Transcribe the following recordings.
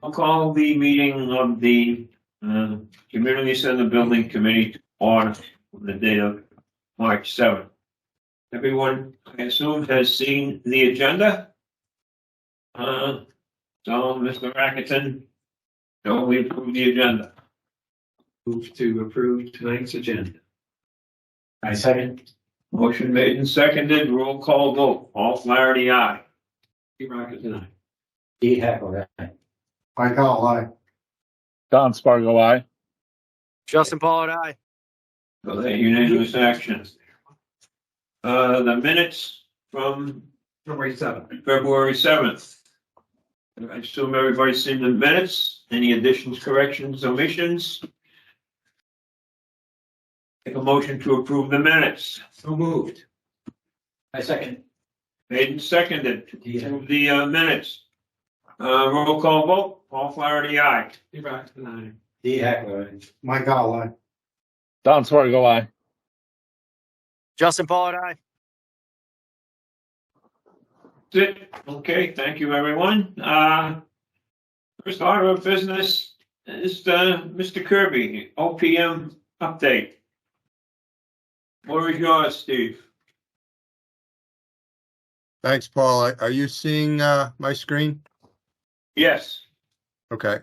I'll call the meeting of the Community Center Building Committee to order on the date of March 7th. Everyone, I assume, has seen the agenda. So, Mr. Racketson, don't we approve the agenda? Move to approve tonight's agenda. I second. Motion made and seconded. Roll call vote. Paul Flaherty, aye. Steve Rockett, aye. Dee Hackler, aye. Mike Hall, aye. Don Spargo, aye. Justin Pollard, aye. So that unanimous action. The minutes from February 7th. February 7th. I assume everybody's seen the minutes. Any additions, corrections, omissions? Take a motion to approve the minutes. So moved. I second. Made and seconded. Yeah. Approve the minutes. Roll call vote. Paul Flaherty, aye. Steve Rockett, aye. Dee Hackler, aye. Mike Hall, aye. Don Spargo, aye. Justin Pollard, aye. That's it. Okay, thank you, everyone. First order of business is Mr. Kirby, OPM update. What is yours, Steve? Thanks, Paul. Are you seeing my screen? Yes. Okay.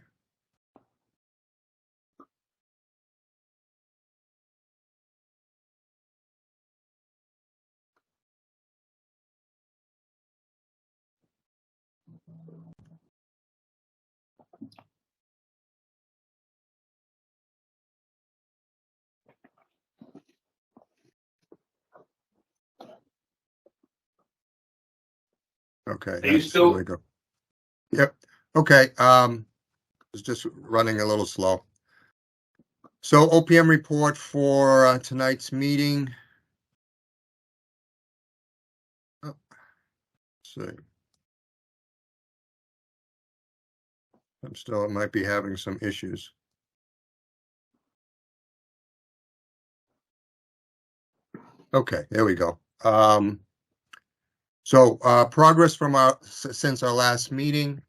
Okay. Are you still- there we go. Yep. Okay. It's just running a little slow. So OPM report for tonight's meeting. Oh, let's see. It might be having some issues. Okay, there we go. So progress from since our last meeting.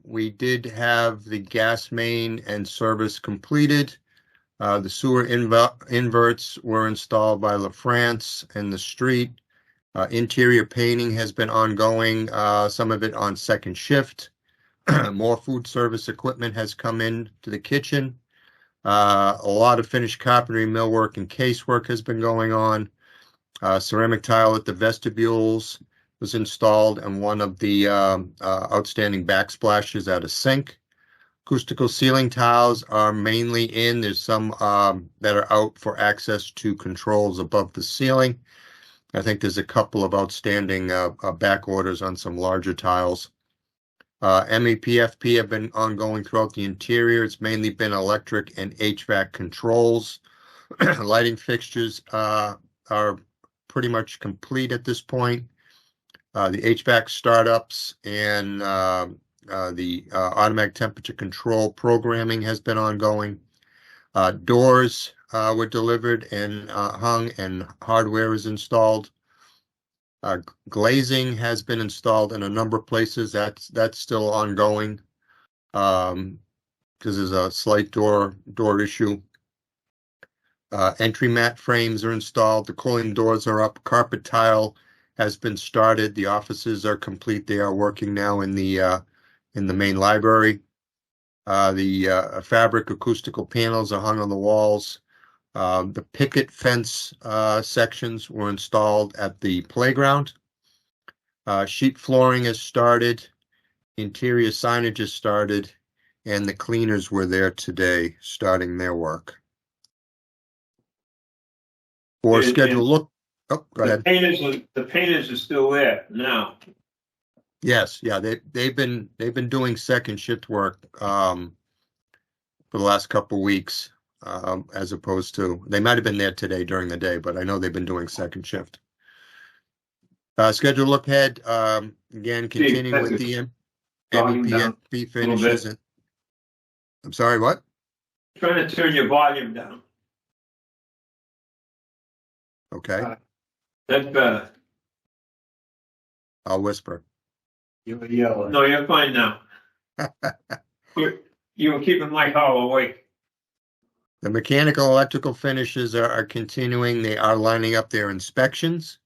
We did have the gas main and service completed. The sewer inverts were installed by LaFrance and the street. Interior painting has been ongoing, some of it on second shift. More food service equipment has come in to the kitchen. A lot of finished carpentry, millwork, and casework has been going on. Ceramic tile at the vestibules was installed, and one of the outstanding backsplashes at a sink. Acoustical ceiling tiles are mainly in. There's some that are out for access to controls above the ceiling. I think there's a couple of outstanding back orders on some larger tiles. MEPFP have been ongoing throughout the interior. It's mainly been electric and HVAC controls. Lighting fixtures are pretty much complete at this point. The HVAC startups and the automatic temperature control programming has been ongoing. Doors were delivered and hung, and hardware is installed. Glazing has been installed in a number of places. That's still ongoing because there's a slight door issue. Entry mat frames are installed. The cooling doors are up. Carpet tile has been started. The offices are complete. They are working now in the main library. The fabric acoustical panels are hung on the walls. The picket fence sections were installed at the playground. Sheet flooring has started. Interior signage has started, and the cleaners were there today, starting their work. For schedule look. Oh, go ahead. The painters are still there now. Yes, yeah, they've been doing second shift work for the last couple weeks, as opposed to they might have been there today during the day, but I know they've been doing second shift. Schedule look ahead, again, continuing with the MEPFP finishes. I'm sorry, what? Trying to turn your volume down. Okay, That's better. I'll whisper. You were yelling. No, you're fine now. You were keeping Mike Hall awake. The mechanical electrical finishes are continuing. They are lining up their inspections.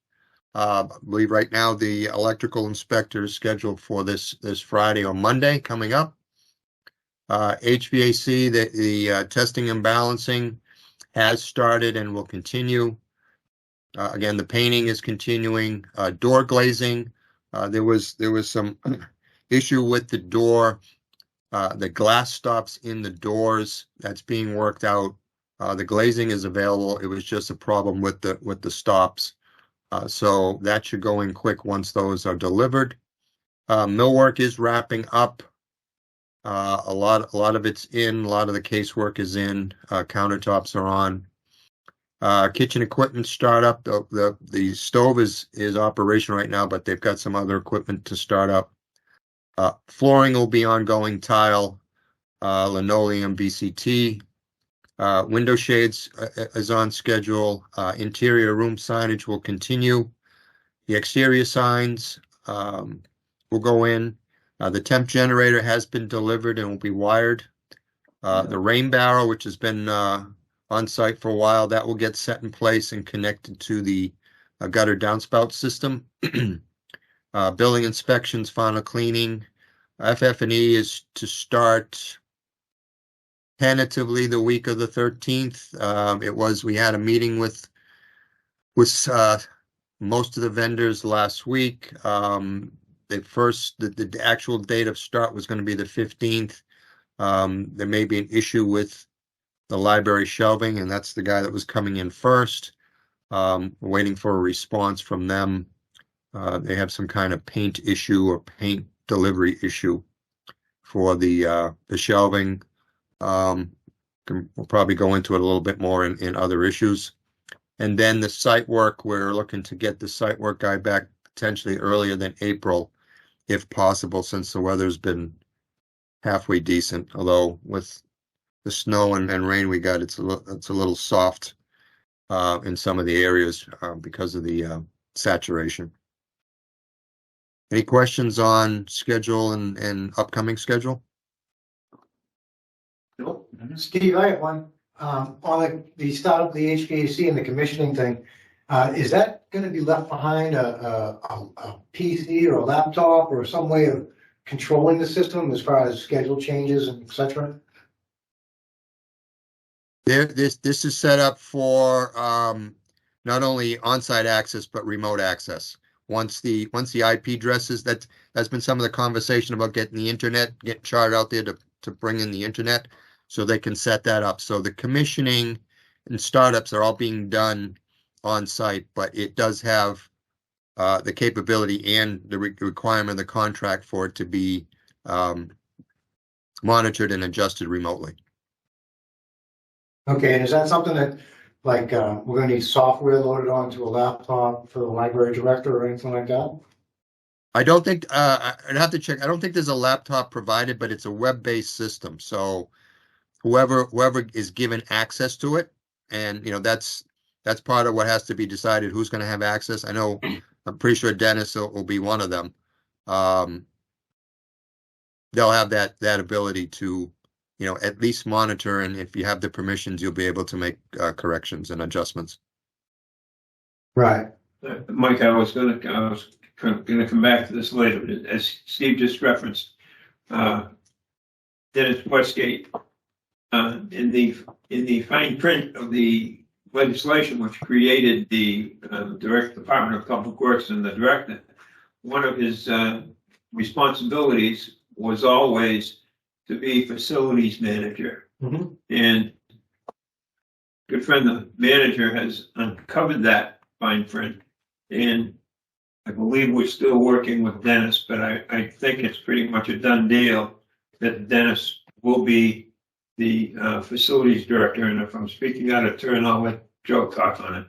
I believe right now the electrical inspector is scheduled for this Friday or Monday coming up. HVAC, the testing and balancing has started and will continue. Again, the painting is continuing. Door glazing, there was some issue with the door. The glass stops in the doors. That's being worked out. The glazing is available. It was just a problem with the stops. So that should go in quick once those are delivered. Millwork is wrapping up. A lot of it's in. A lot of the casework is in. Countertops are on. Kitchen equipment startup. The stove is operational right now, but they've got some other equipment to start up. Flooring will be ongoing. Tile, linoleum, VCT. Window shades is on schedule. Interior room signage will continue. The exterior signs will go in. The temp generator has been delivered and will be wired. The rain barrel, which has been on site for a while, that will get set in place and connected to the gutter downspout system. Building inspections, final cleaning. FF&E is to start tentatively the week of the 13th. We had a meeting with most of the vendors last week. The actual date of start was going to be the 15th. There may be an issue with the library shelving, and that's the guy that was coming in first. We're waiting for a response from them. They have some kind of paint issue or paint delivery issue for the shelving. We'll probably go into it a little bit more in other issues. And then the site work, we're looking to get the site work guy back potentially earlier than April, if possible, since the weather's been halfway decent. Although with the snow and rain we got, it's a little soft in some of the areas because of the saturation. Any questions on schedule and upcoming schedule? Nope. Steve, I have one. On the start of the HVAC and the commissioning thing, is that going to be left behind a PC or a laptop or some way of controlling the system as far as schedule changes and et cetera? This is set up for not only on-site access but remote access. Once the IP addresses, that's been some of the conversation about getting the internet, getting charted out there to bring in the internet, so they can set that up. So the commissioning and startups are all being done on site, but it does have the capability and the requirement of the contract for it to be monitored and adjusted remotely. Okay, and is that something that, like, we're going to need software loaded onto a laptop for the library director or anything like that? I don't think, I'd have to check. I don't think there's a laptop provided, but it's a web-based system. So whoever is given access to it, and that's part of what has to be decided, who's going to have access. I'm pretty sure Dennis will be one of them. They'll have that ability to, at least monitor, and if you have the permissions, you'll be able to make corrections and adjustments. Right. Mike, I was going to come back to this later, but as Steve just referenced, Dennis Westgate, in the fine print of the legislation which created the Department of Public Works and the director, one of his responsibilities was always to be facilities manager. Mm-hmm. And good friend, the manager, has uncovered that fine print, and I believe we're still working with Dennis, but I think it's pretty much a done deal that Dennis will be the facilities director. And if I'm speaking out of turn, I'll let Joe talk on it.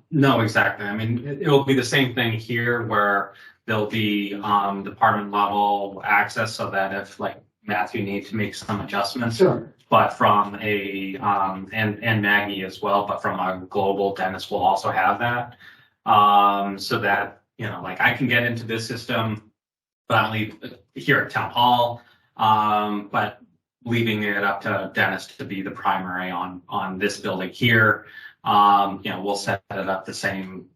No, exactly. I mean, it will be the same thing here where there'll be department level access, so that if, like, Matthew needs to make some adjustments, Sure. but from a and Maggie as well, but from a global, Dennis will also have that, so that like I can get into this system, but only here at town hall. but leaving it up to Dennis to be the primary on this building here. We'll set it up the same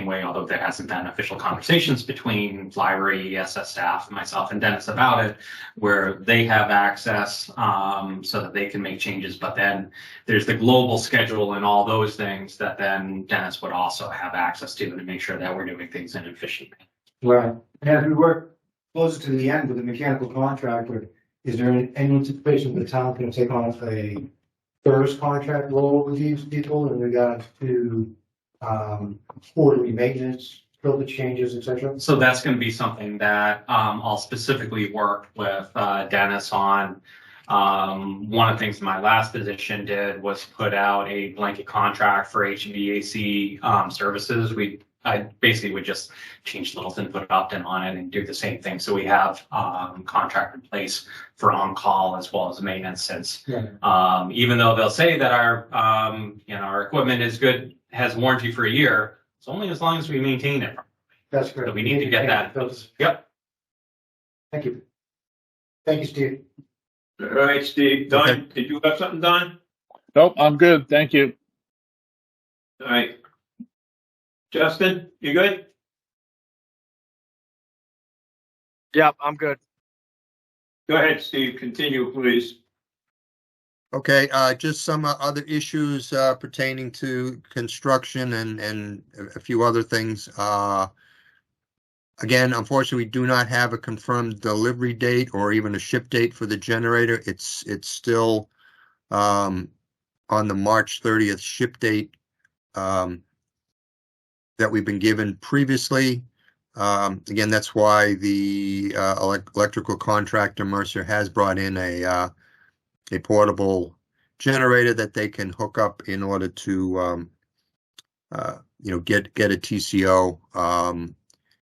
way, although there hasn't been official conversations between library, ESS staff, myself, and Dennis about it, where they have access so that they can make changes. But then there's the global schedule and all those things that then Dennis would also have access to make sure that we're doing things in an efficient manner. Right. And as we work closer to the end with the mechanical contractor, is there any anticipation the town can take on a first contract role with these people in regard to quarterly maintenance, filter changes, etc.? So that's going to be something that I'll specifically work with Dennis on. One of the things my last position did was put out a blanket contract for HVAC services. I basically would just change Littleton, put Upton on it, and do the same thing. So we have contract in place for on-call as well as maintenance. Since even though they'll say that our equipment is good, has warranty for a year, it's only as long as we maintain it. That's correct. So we need to get that. Yep. Thank you. Thank you, Steve. All right, Steve. Don, Okay. did you have something, Don? Nope, I'm good. Thank you. All right. Justin, you good? Yep, I'm good. Go ahead, Steve. Continue, please. Okay, just some other issues pertaining to construction and a few other things. Again, unfortunately, we do not have a confirmed delivery date or even a ship date for the generator. It's still on the March 30th ship date that we've been given previously. Again, that's why the electrical contractor Mercer has brought in a portable generator that they can hook up in order to get a TCO.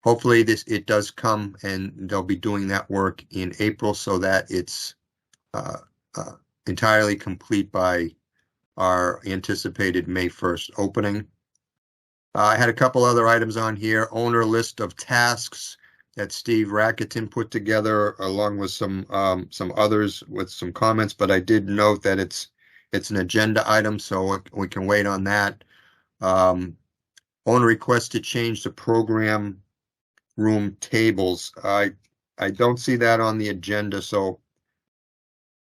Hopefully it does come, and they'll be doing that work in April so that it's entirely complete by our anticipated May 1st opening. I had a couple other items on here. Owner list of tasks that Steve Racketon put together, along with some others with some comments, but I did note that it's an agenda item, so we can wait on that. Owner request to change the program room tables. I don't see that on the agenda, so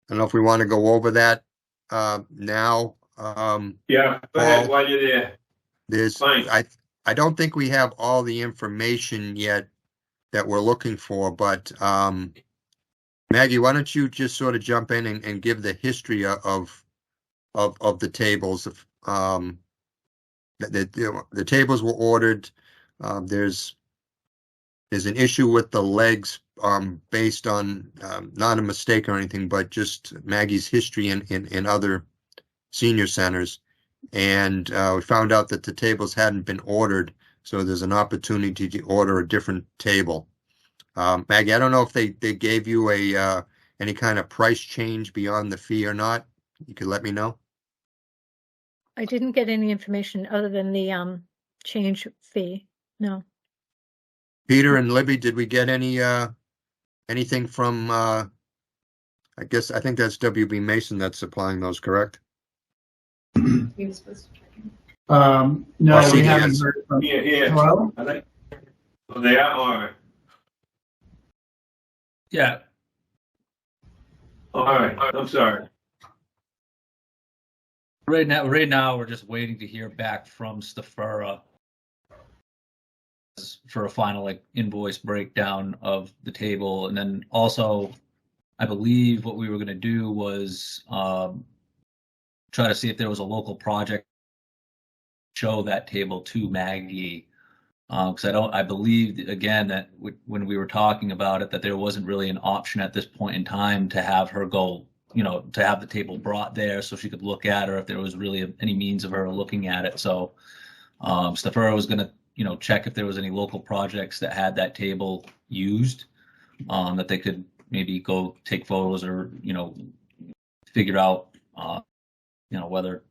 I don't know if we want to go over that now. Yeah, go ahead while you're there. Fine. I don't think we have all the information yet that we're looking for, but Maggie, why don't you just sort of jump in and give the history of the tables? The tables were ordered. There's an issue with the legs based on not a mistake or anything, but just Maggie's history in other senior centers. And we found out that the tables hadn't been ordered, so there's an opportunity to order a different table. Maggie, I don't know if they gave you any kind of price change beyond the fee or not. You could let me know. I didn't get any information other than the change fee. No. Peter and Libby, did we get anything from? I think that's WB Mason that's supplying those, correct? No, Or we CDS. haven't heard from. Here. Hello? I think. Oh, they are. All right. Yeah, All right. I'm sorry. right now we're just waiting to hear back from Stafura for a final invoice breakdown of the table, and then also I believe what we were going to do was try to see if there was a local project show that table to Maggie, because I believe again that when we were talking about it that there wasn't really an option at this point in time to have her go, to have the table brought there so she could look at, or if there was really any means of her looking at it. So Stafura was going to check if there was any local projects that had that table used, that they could maybe go take photos or figure out whether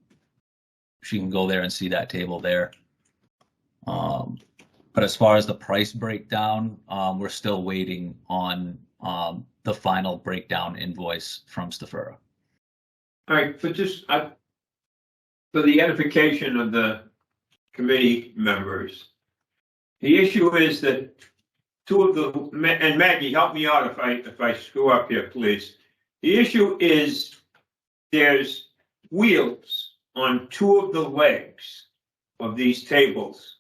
she can go there and see that table there. But as far as the price breakdown, we're still waiting on the final breakdown invoice from Stafura. All right, for the edification of the committee members, the issue is that two of the, and Maggie, help me out if I screw up here, please. The issue is there's wheels on two of the legs of these tables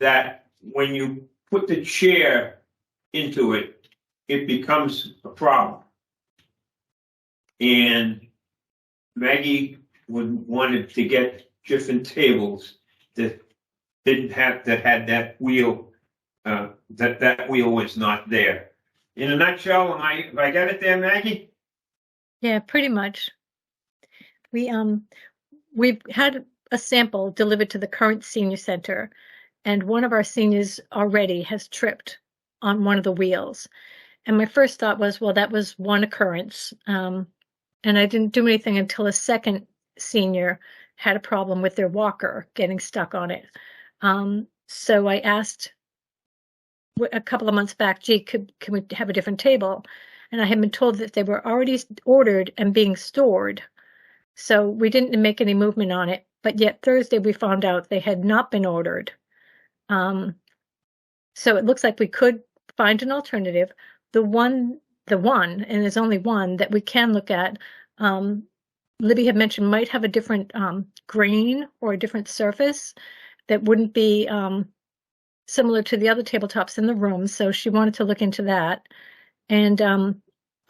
that when you put the chair into it, it becomes a problem. And Maggie wanted to get different tables that had that wheel, that wheel was not there. In a nutshell, have I got it there, Maggie? Yeah, pretty much. We've had a sample delivered to the current senior center, and one of our seniors already has tripped on one of the wheels. And my first thought was, well, that was one occurrence. And I didn't do anything until a second senior had a problem with their walker getting stuck on it. So I asked a couple of months back, gee, can we have a different table? And I had been told that they were already ordered and being stored. So we didn't make any movement on it. But yet Thursday we found out they had not been ordered. So it looks like we could find an alternative. The one, and there's only one that we can look at, Libby had mentioned might have a different grain or a different surface that wouldn't be similar to the other tabletops in the room. So she wanted to look into that. And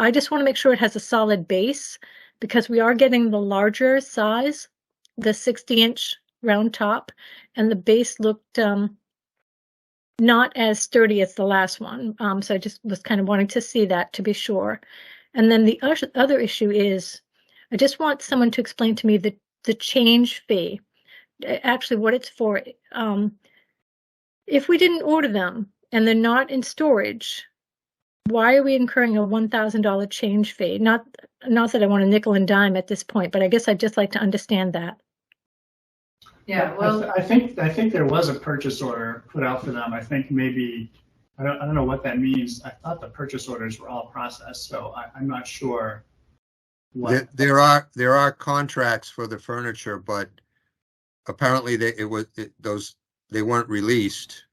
I just want to make sure it has a solid base because we are getting the larger size, the 60-inch round top, and the base looked not as sturdy as the last one. So I just was kind of wanting to see that to be sure. And then the other issue is I just want someone to explain to me the change fee, actually what it's for. If we didn't order them and they're not in storage, why are we incurring a $1,000 change fee? Not that I want a nickel and dime at this point, but I guess I'd just like to understand that. Yeah, well, I think there was a purchase order put out for them. I think maybe, I don't know what that means. I thought the purchase orders were all processed, so I'm not sure. There are contracts for the furniture, but apparently they weren't released,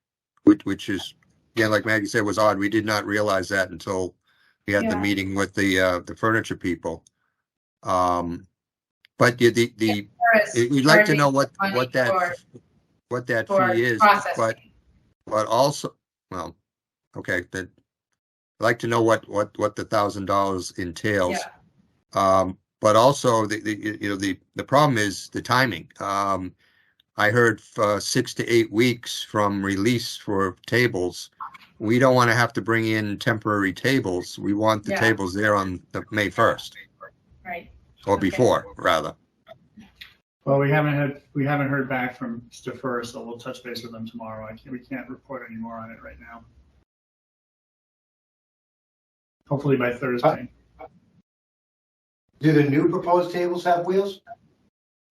which is, again, like Maggie said, was odd. We did not realize that until we had the meeting with the furniture people. But we'd like to know what that fee is, but also, well, okay, that I'd like to know what the $1,000 entails. Yeah. But also the problem is the timing. I heard 6 to 8 weeks from release for tables. We don't want to have to bring in temporary tables. We want the tables there on the May 1st. Right. Or before, rather. Well, we haven't heard back from Stafura, so we'll touch base with them tomorrow. We can't report any more on it right now. Hopefully by Thursday. Do the new proposed tables have wheels?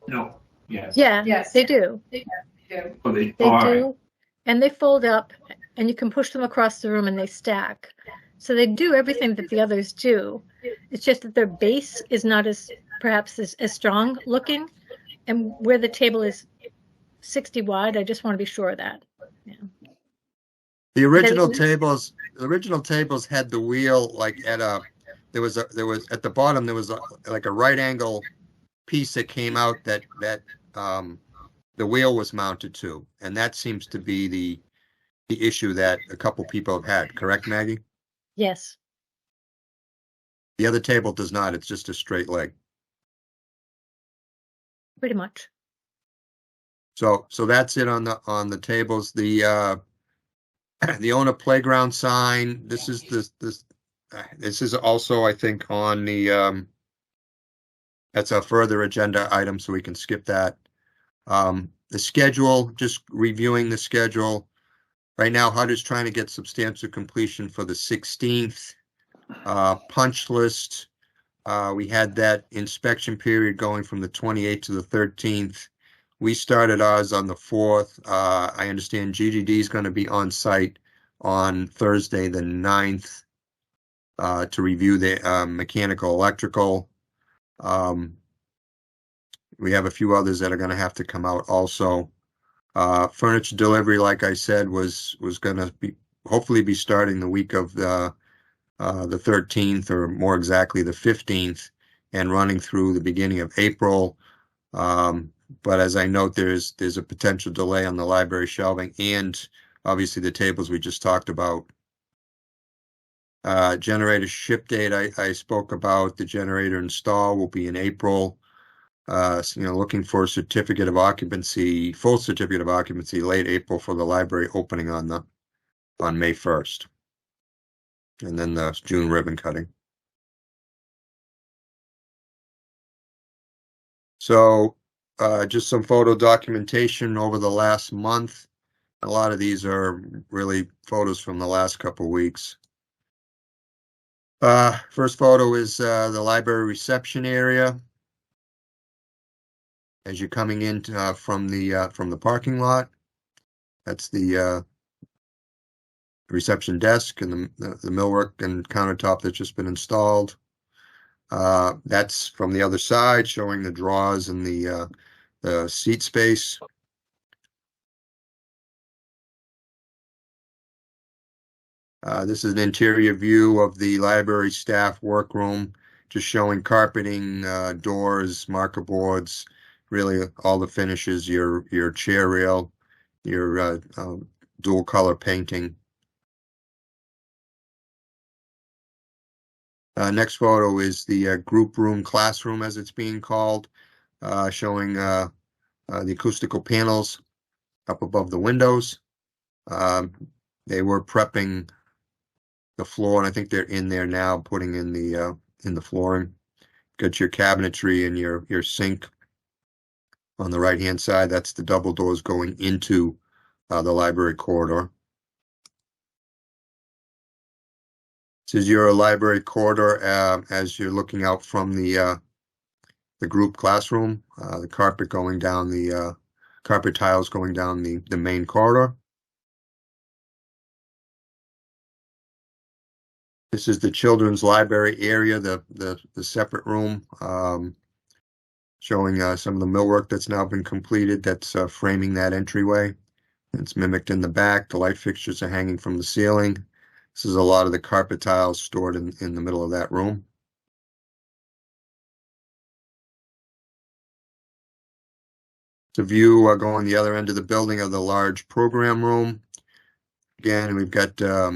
No. Yes. Yeah, yes, they do. They do. Well, they do. And they fold up and you can push them across the room and they stack. So they do everything that the others do. It's just that their base is not perhaps as strong looking. And where the table is 60 wide, I just want to be sure of that. Yeah. The original tables had the wheel like there was at the bottom there was like a right angle piece that came out that the wheel was mounted to, and that seems to be the issue that a couple people have had. Correct, Maggie? Yes. The other table does not. It's just a straight leg. Pretty much. So that's it on the tables. The owner playground sign. This is also, I think, on the that's a further agenda item, so we can skip that. The schedule, just reviewing the schedule. Right now, HUD is trying to get substantial completion for the 16th. Punch list. We had that inspection period going from the 28th to the 13th. We started ours on the 4th. I understand GGD is going to be on site on Thursday, the 9th. to review the mechanical, electrical. We have a few others that are going to have to come out also. Furniture delivery, like I said, was going to be hopefully be starting the week of the 13th, or more exactly the 15th, and running through the beginning of April. But as I note, there's a potential delay on the library shelving and obviously the tables we just talked about. Generator ship date, I spoke about. The generator install will be in April. Looking for a certificate of occupancy, full certificate of occupancy, late April for the library opening on May 1st. And then the June ribbon cutting. So just some photo documentation over the last month. A lot of these are really photos from the last couple of weeks. First photo is the library reception area. As you're coming in from the parking lot, that's the reception desk and the millwork and countertop that's just been installed. That's from the other side, showing the drawers and the seat space. This is an interior view of the library staff workroom, just showing carpeting, doors, marker boards, really all the finishes, your chair rail, your dual color painting. Next photo is the group room, classroom as it's being called, showing the acoustical panels up above the windows. They were prepping the floor, and I think they're in there now, putting in the flooring. Got your cabinetry and your sink on the right-hand side. That's the double doors going into the library corridor. This is your library corridor as you're looking out from the group classroom. The carpet going down the carpet tiles going down the main corridor. This is the children's library area, the separate room, showing some of the millwork that's now been completed. That's framing that entryway. It's mimicked in the back. The light fixtures are hanging from the ceiling. This is a lot of the carpet tiles stored in the middle of that room. The view going the other end of the building of the large program room. Again, we've got a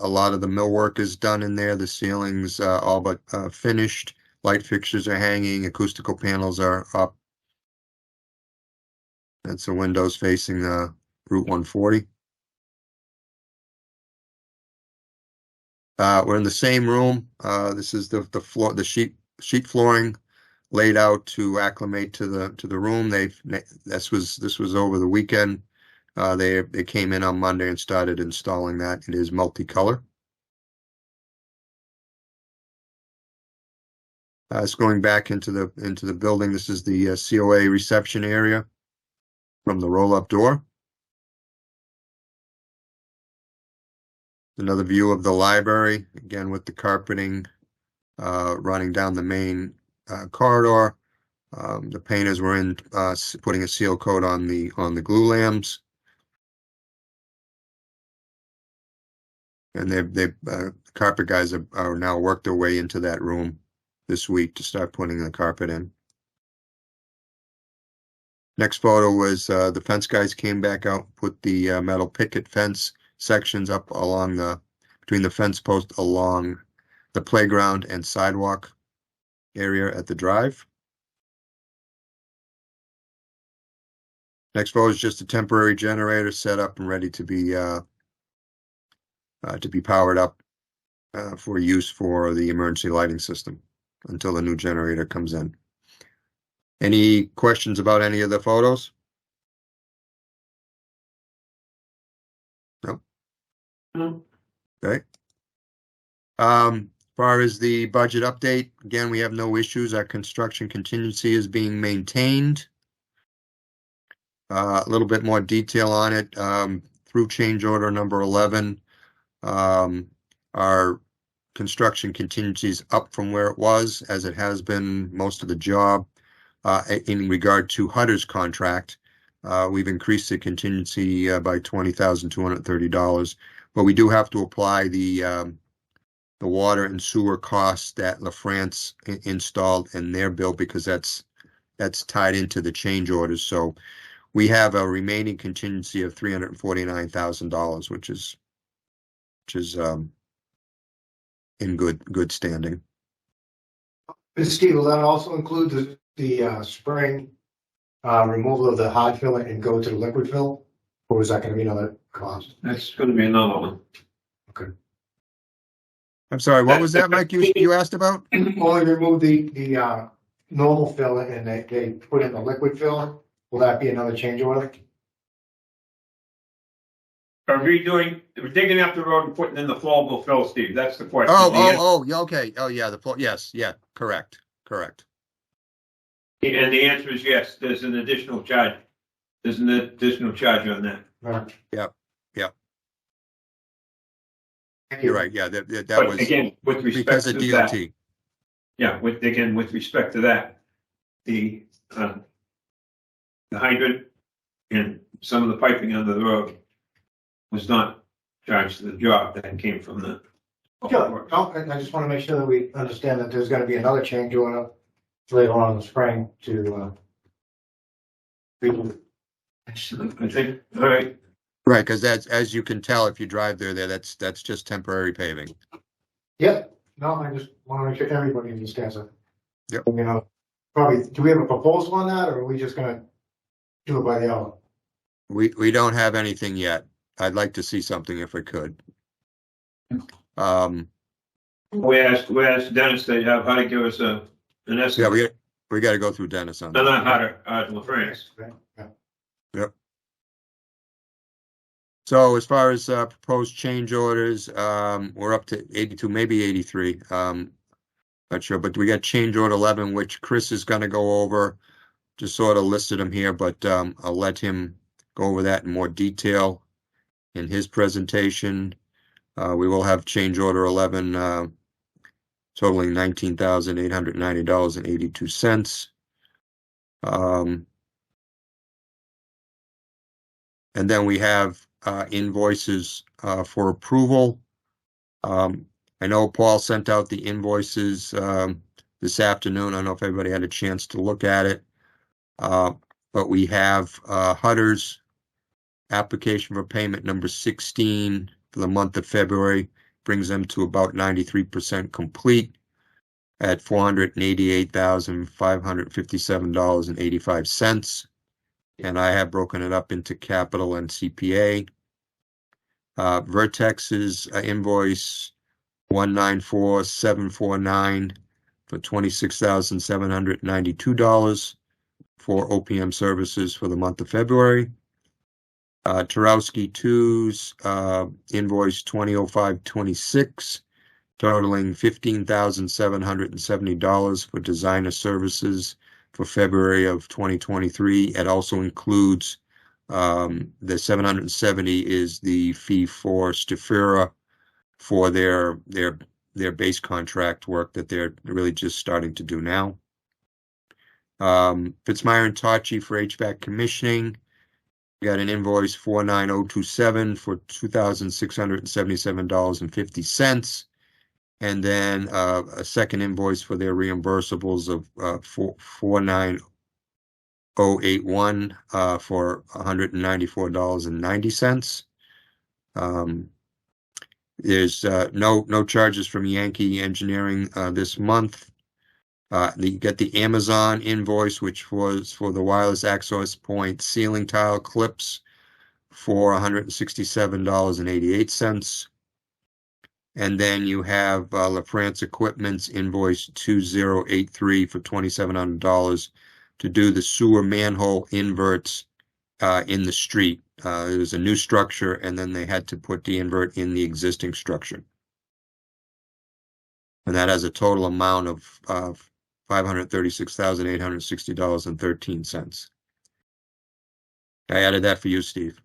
lot of the millwork is done in there. The ceiling's all but finished. Light fixtures are hanging. Acoustical panels are up. That's the windows facing Route 140. We're in the same room. This is the floor, the sheet flooring laid out to acclimate to the room. This was over the weekend. They came in on Monday and started installing that. It is multicolor. It's going back into the building. This is the COA reception area from the roll-up door. Another view of the library, again with the carpeting running down the main corridor. The painters were in putting a seal coat on the glue lamps. And the carpet guys are now worked their way into that room this week to start putting the carpet in. Next photo was the fence guys came back out, put the metal picket fence sections up between the fence post along the playground and sidewalk area at the drive. Next photo is just a temporary generator set up and ready to be powered up for use for the emergency lighting system until the new generator comes in. Any questions about any of the photos? No? No. Okay. As far as the budget update, again, we have no issues. Our construction contingency is being maintained. A little bit more detail on it. Through change order number 11, our construction contingencies up from where it was, as it has been most of the job. In regard to Hutter's contract, we've increased the contingency by $20,230, but we do have to apply the water and sewer costs that LaFrance installed in their bill, because that's tied into the change orders. So we have a remaining contingency of $349,000, which is in good standing. Steve, will that also include the spring removal of the hard fill and go to the liquid fill? Or is that gonna be another cost? That's gonna be another one. Okay. I'm sorry, what was that, Mike, you asked about? Only remove the normal fill and they put in the liquid fill, will that be another change order? We're digging up the road and putting in the flowable fill, Steve, that's the question. Yeah, okay, yeah, yes, yeah, correct. And the answer is yes, there's an additional charge. There's an additional charge on that. Right. Yep. Thank You're you. right, yeah, that But was again, with respect because to of that, DOT. yeah, with respect to that, the hydrant and some of the piping under the road was not charged to the job, that came from the. Sure, no, I just wanna make sure that we understand that there's gonna be another change order later on in the spring to I think, all right, Right, because that's, as you can tell, if you drive there, that's just temporary paving. Yep, no, I just wanna make sure everybody understands it. Yep. You know, probably, do we have a proposal on that, or are we just gonna do it by the hour? We don't have anything yet. I'd like to see something if we could. we asked Dennis to have how to give us an Yeah, estimate. we got to go through Dennis on No, that. not how to, LaFrance. Yeah. So as far as proposed change orders, we're up to 82, maybe 83. Not sure, but we got change order 11, which Chris is going to go over. Just sort of listed them here, but I'll let him go over that in more detail in his presentation. We will have change order 11 totaling $19,890.82. And then we have invoices for approval. I know Paul sent out the invoices this afternoon. I don't know if everybody had a chance to look at it. But we have Hutter's application for payment number 16 for the month of February, brings them to about 93% complete at $488,557.85. And I have broken it up into capital and CPA. Vertex's invoice 194749 for $26,792 for OPM services for the month of February. Tarowski 2's invoice 200526 totaling $15,770 for designer services for February of 2023. It also includes the 770 is the fee for Stafura for their base contract work that they're really just starting to do now. Fitzmyer and Tachi for HVAC commissioning. We got an invoice 49027 for $2,677.50. And then a second invoice for their reimbursables of 49081 for $194.90. There's no charges from Yankee Engineering this month. You get the Amazon invoice, which was for the wireless access point ceiling tile clips for $167.88. And then you have LaFrance Equipment's invoice 2083 for $2,700 to do the sewer manhole inverts in the street. It was a new structure, and then they had to put the invert in the existing structure. And that has a total amount of $536,860.13. I added that for you, Steve.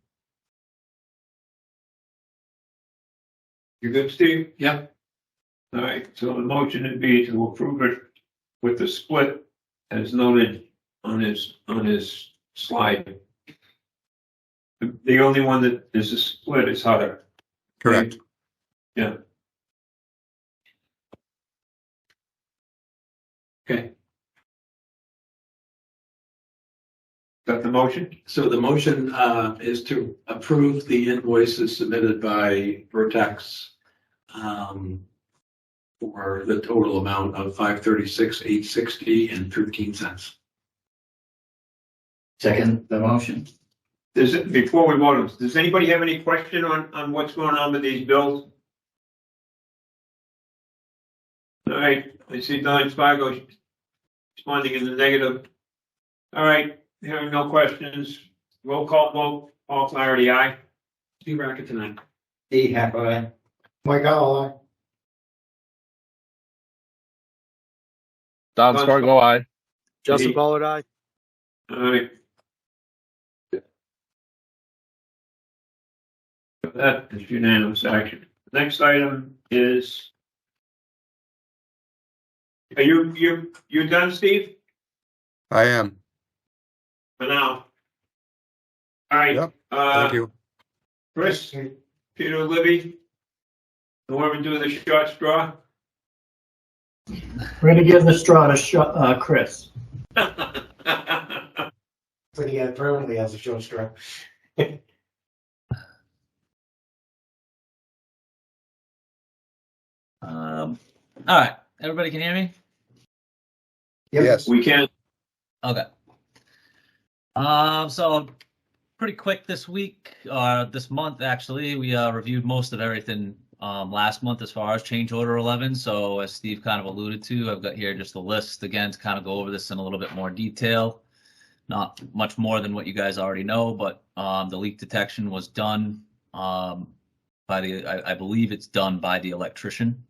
You good, Steve? Yep. All right, so the motion would be to approve it with the split as noted on his slide. The only one that is a split is Hutter. Correct. Yeah. Okay, Got the motion? so the motion is to approve the invoices submitted by Vertex for the total amount of $536,860.13. Second the motion. Before we vote, does anybody have any question on what's going on with these bills? All right, I see Don Spargo responding in the negative. All right, hearing no questions. Roll call vote, all clarity, aye. Steve Rackett tonight. Dee Hackler, aye. Mike Galloway. Don Spargo, aye. Justin Hey. Pollard, aye. All right. That is unanimous action. Next item is. Are you done, Steve? I am. For now. All right. Yep. Thank you. Chris, Peter, Libby. Whoever do the short straw. We're gonna give the straw to Chris. But he permanently has a short straw. All right, everybody can hear me? Yes. We can. Okay. So pretty quick this week, this month actually, we reviewed most of everything last month as far as change order 11. So as Steve kind of alluded to, I've got here just a list again to kind of go over this in a little bit more detail. Not much more than what you guys already know, but the leak detection was done by I believe it's done by the electrician.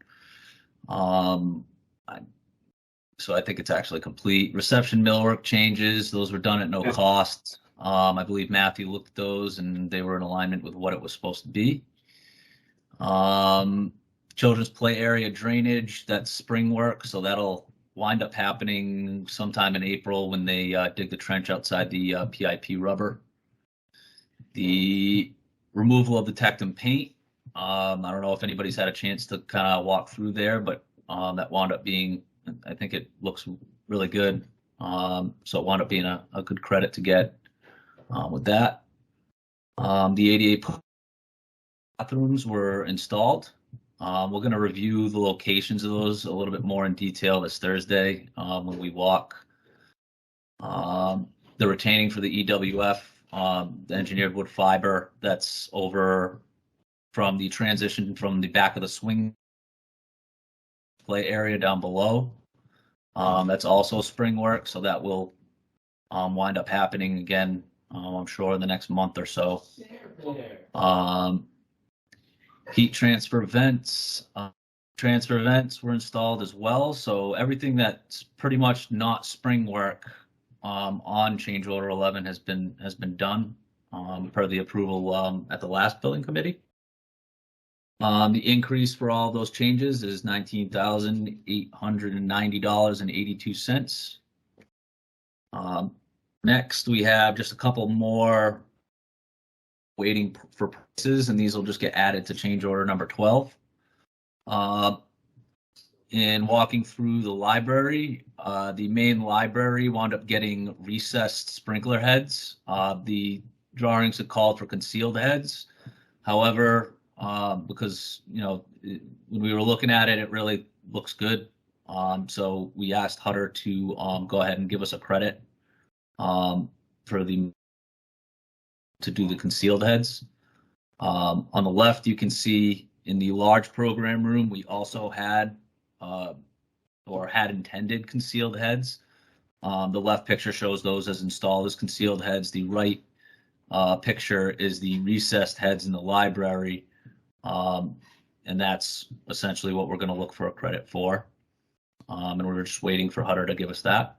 So I think it's actually complete. Reception millwork changes, those were done at no cost. I believe Matthew looked at those and they were in alignment with what it was supposed to be. Children's play area drainage, that's spring work, so that'll wind up happening sometime in April when they dig the trench outside the PIP rubber. The removal of the Tectum paint, I don't know if anybody's had a chance to kind of walk through there, but that wound up being, I think it looks really good. So it wound up being a good credit to get with that. The 88 bathrooms were installed. We're going to review the locations of those a little bit more in detail this Thursday when we walk. The retaining for the EWF, the engineered wood fiber, that's over from the transition from the back of the swing play area down below. That's also spring work, so that will wind up happening again, I'm sure in the next month or so. Heat transfer vents were installed as well. So everything that's pretty much not spring work on change order 11 has been done per the approval at the last building committee. The increase for all those changes is $19,890.82. Next, we have just a couple more waiting for prices, and these will just get added to change order number 12. In walking through the library, the main library wound up getting recessed sprinkler heads. The drawings had called for concealed heads. However, because, you know, when we were looking at it, it really looks good. So we asked Hutter to go ahead and give us a credit to do the concealed heads. On the left, you can see in the large program room, we also had intended concealed heads. The left picture shows those as installed as concealed heads. The right picture is the recessed heads in the library. And that's essentially what we're going to look for a credit for. And we're just waiting for Hutter to give us that.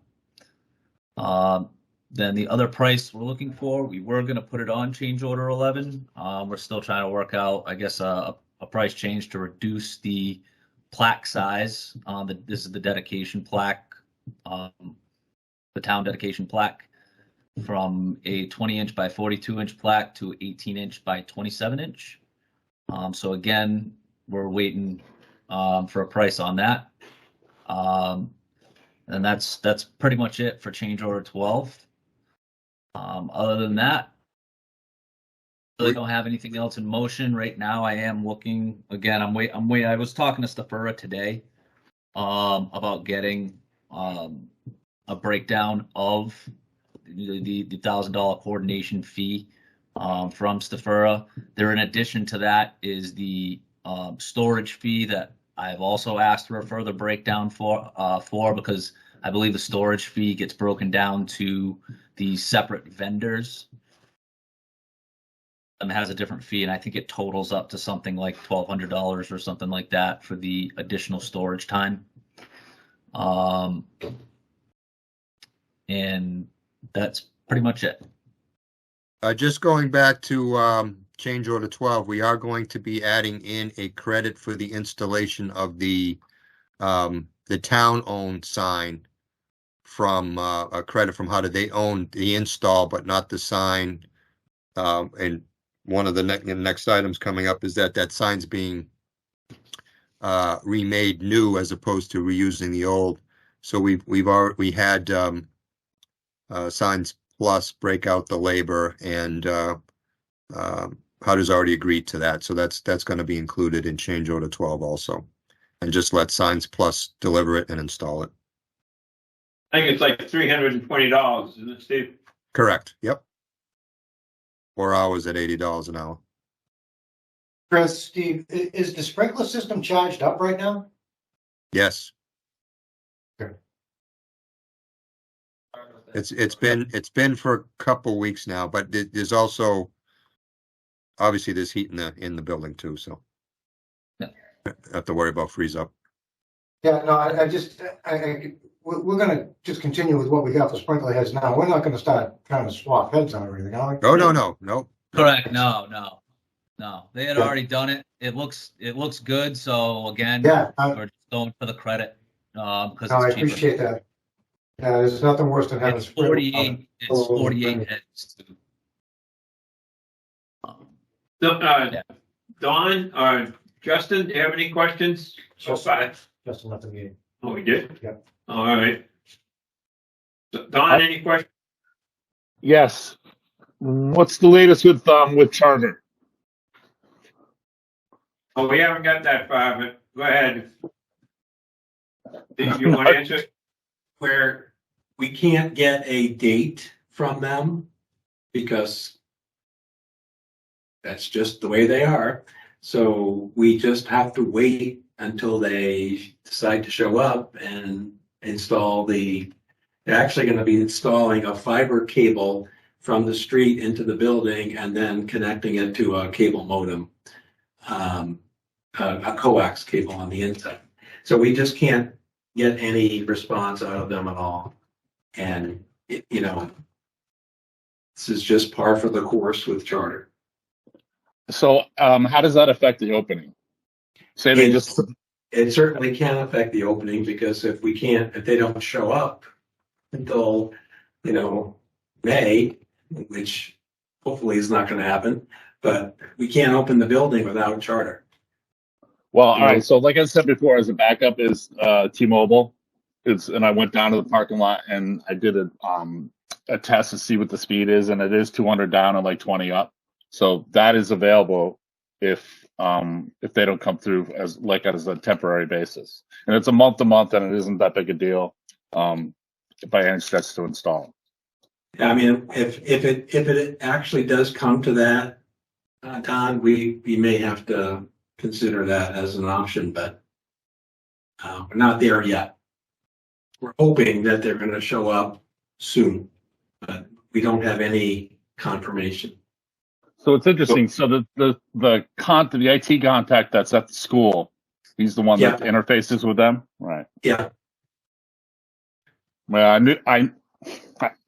Then the other price we're looking for, we were going to put it on change order 11. We're still trying to work out, I guess, a price change to reduce the plaque size. This is the dedication plaque, the town dedication plaque, from a 20-inch by 42-inch plaque to 18-inch by 27-inch. So again, we're waiting for a price on that. And that's pretty much it for change order 12. Other than that, I really don't have anything else in motion right now. I am looking again. I was talking to Stafura today about getting a breakdown of the $1,000 coordination fee from Stafura. There, in addition to that, is the storage fee that I've also asked for a further breakdown for because I believe the storage fee gets broken down to the separate vendors. Has a different fee, and I think it totals up to something like $1,200 or something like that for the additional storage time. And that's pretty much it. Just going back to change order 12, we are going to be adding in a credit for the installation of the town-owned sign from a credit from how they own the install, but not the sign. And one of the next items coming up is that sign's being remade new as opposed to reusing the old. So we had Signs Plus break out the labor, and HUD's already agreed to that. So that's going to be included in change order 12 also, and just let Signs Plus deliver it and install it. I think it's like $320, isn't it, Steve? Correct. Yep. 4 hours at $80 an hour. Chris, Steve, is the sprinkler system charged up right now? Yes. Okay. It's been for a couple weeks now, but there's also obviously there's heat in the building too, so yeah, have to worry about freeze up. Yeah, no, we're gonna just continue with what we got for sprinkler heads now. We're not gonna start trying to swap heads on everything, are we? No. Correct. No. They had already done it. It looks good. So again, Yeah, we're just going for the credit because I it's cheaper. appreciate that. Yeah, there's nothing worse than having It's 48. It's 48 heads. Yeah. Don or Justin, do you have any questions so far? Just left the meeting. Oh, we did? Yep. All right. Don, any questions? Yes. What's the latest with Charter? Oh, we haven't got that far, but go ahead. Did you want to answer? Where we can't get a date from them because that's just the way they are. So we just have to wait until they decide to show up and install they're actually going to be installing a fiber cable from the street into the building and then connecting it to a cable modem, a coax cable on the inside. So we just can't get any response out of them at all. And, this is just par for the course with Charter. So how does that affect the opening? Say they just... It certainly can affect the opening because if they don't show up until, May, which hopefully is not going to happen, but we can't open the building without Charter. Well, all right. So like I said before, as a backup is T-Mobile. And I went down to the parking lot and I did a test to see what the speed is, and it is 200 down and like 20 up. So that is available if they don't come through as a temporary basis. And it's a month to month, and it isn't that big a deal by any stretch to install. I mean, if it actually does come to that, Don, we may have to consider that as an option, but we're not there yet. We're hoping that they're going to show up soon, but we don't have any confirmation. So it's interesting. So the IT contact that's at the school, he's the one that interfaces with them, right? Yeah. Well,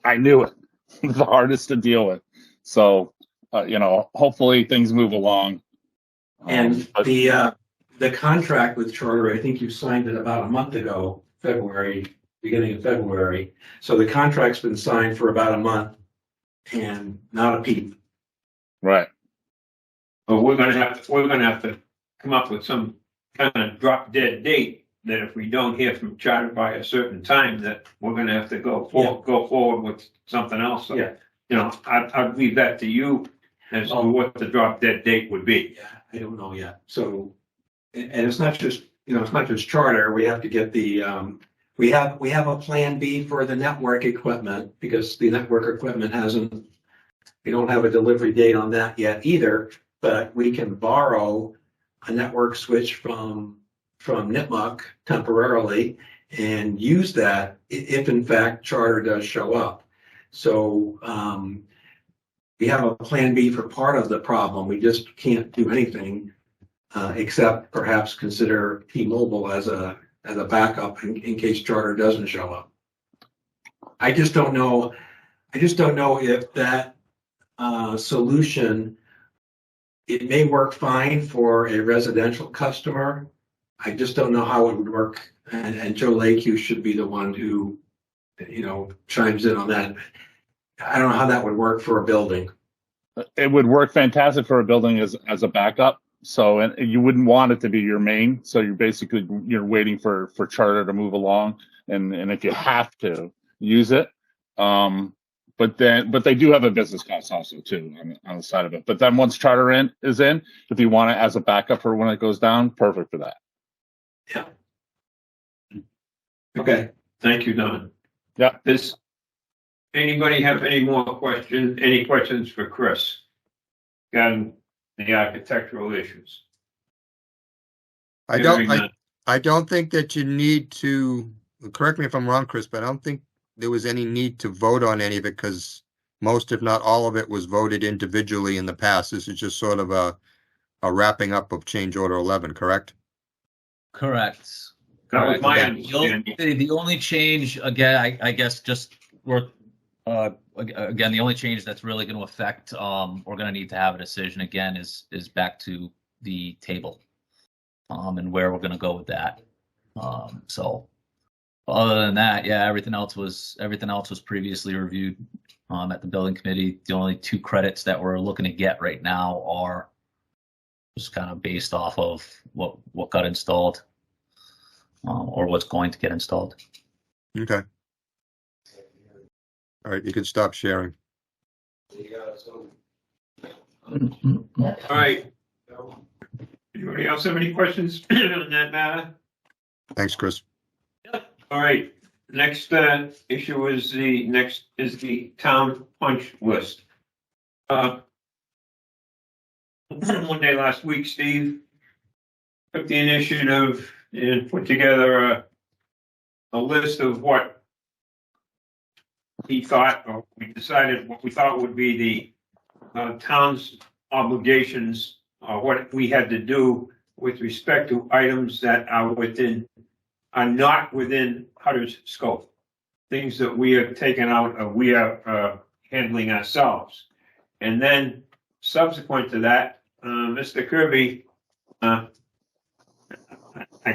I knew it. The hardest to deal with. So hopefully things move along. And the contract with Charter, I think you signed it about a month ago, beginning of February. So the contract's been signed for about a month and not a peep. Right. But we're gonna have to come up with some kind of drop dead date that if we don't hear from Charter by a certain time, that we're gonna have to go forward with something else. So, Yeah. you know, I'd leave that to you as to what the drop dead date would be. Yeah, I don't know yet. So, and it's not just, it's not just Charter. We have to get the, we have a plan B for the network equipment because the network equipment we don't have a delivery date on that yet either, but we can borrow a network switch from Nipmuc temporarily and use that if in fact Charter does show up. So, we have a plan B for part of the problem. We just can't do anything except perhaps consider T-Mobile as a backup in case Charter doesn't show up. I just don't know if that solution, it may work fine for a residential customer. I just don't know how it would work. And Joe Lakeview should be the one who, chimes in on that. I don't know how that would work for a building. It would work fantastic for a building as a backup. So, and you wouldn't want it to be your main. So you're waiting for Charter to move along. And if you have to use it, but they do have a business cost also too on the side of it. But then once Charter is in, if you want it as a backup for when it goes down, perfect for that. Yeah. Okay. Thank you, Don. Yeah. Anybody have any more questions? Any questions for Chris? Regarding the architectural issues? I don't think that you need to, correct me if I'm wrong, Chris, but I don't think there was any need to vote on any of it because most, if not all of it, was voted individually in the past. This is just sort of a wrapping up of change order 11, correct? Correct. That was my Again, understanding. the only change, again, I guess just worth, again, the only change that's really going to affect, we're going to need to have a decision again is back to the table, and where we're going to go with that. So other than that, yeah, everything else was previously reviewed, at the building committee. The only 2 credits that we're looking to get right now are just kind of based off of what got installed, or what's going to get installed. Okay. All right, you can stop sharing. All right. Anybody else have any questions on that matter? Thanks, Chris. All right. Next issue is the town punch list. One day last week, Steve took the initiative and put together a list of what he thought, or we decided what we thought would be the town's obligations, or what we had to do with respect to items that are not within Hutter's scope. Things that we have taken out, or we are handling ourselves. And then subsequent to that, Mr. Kirby, I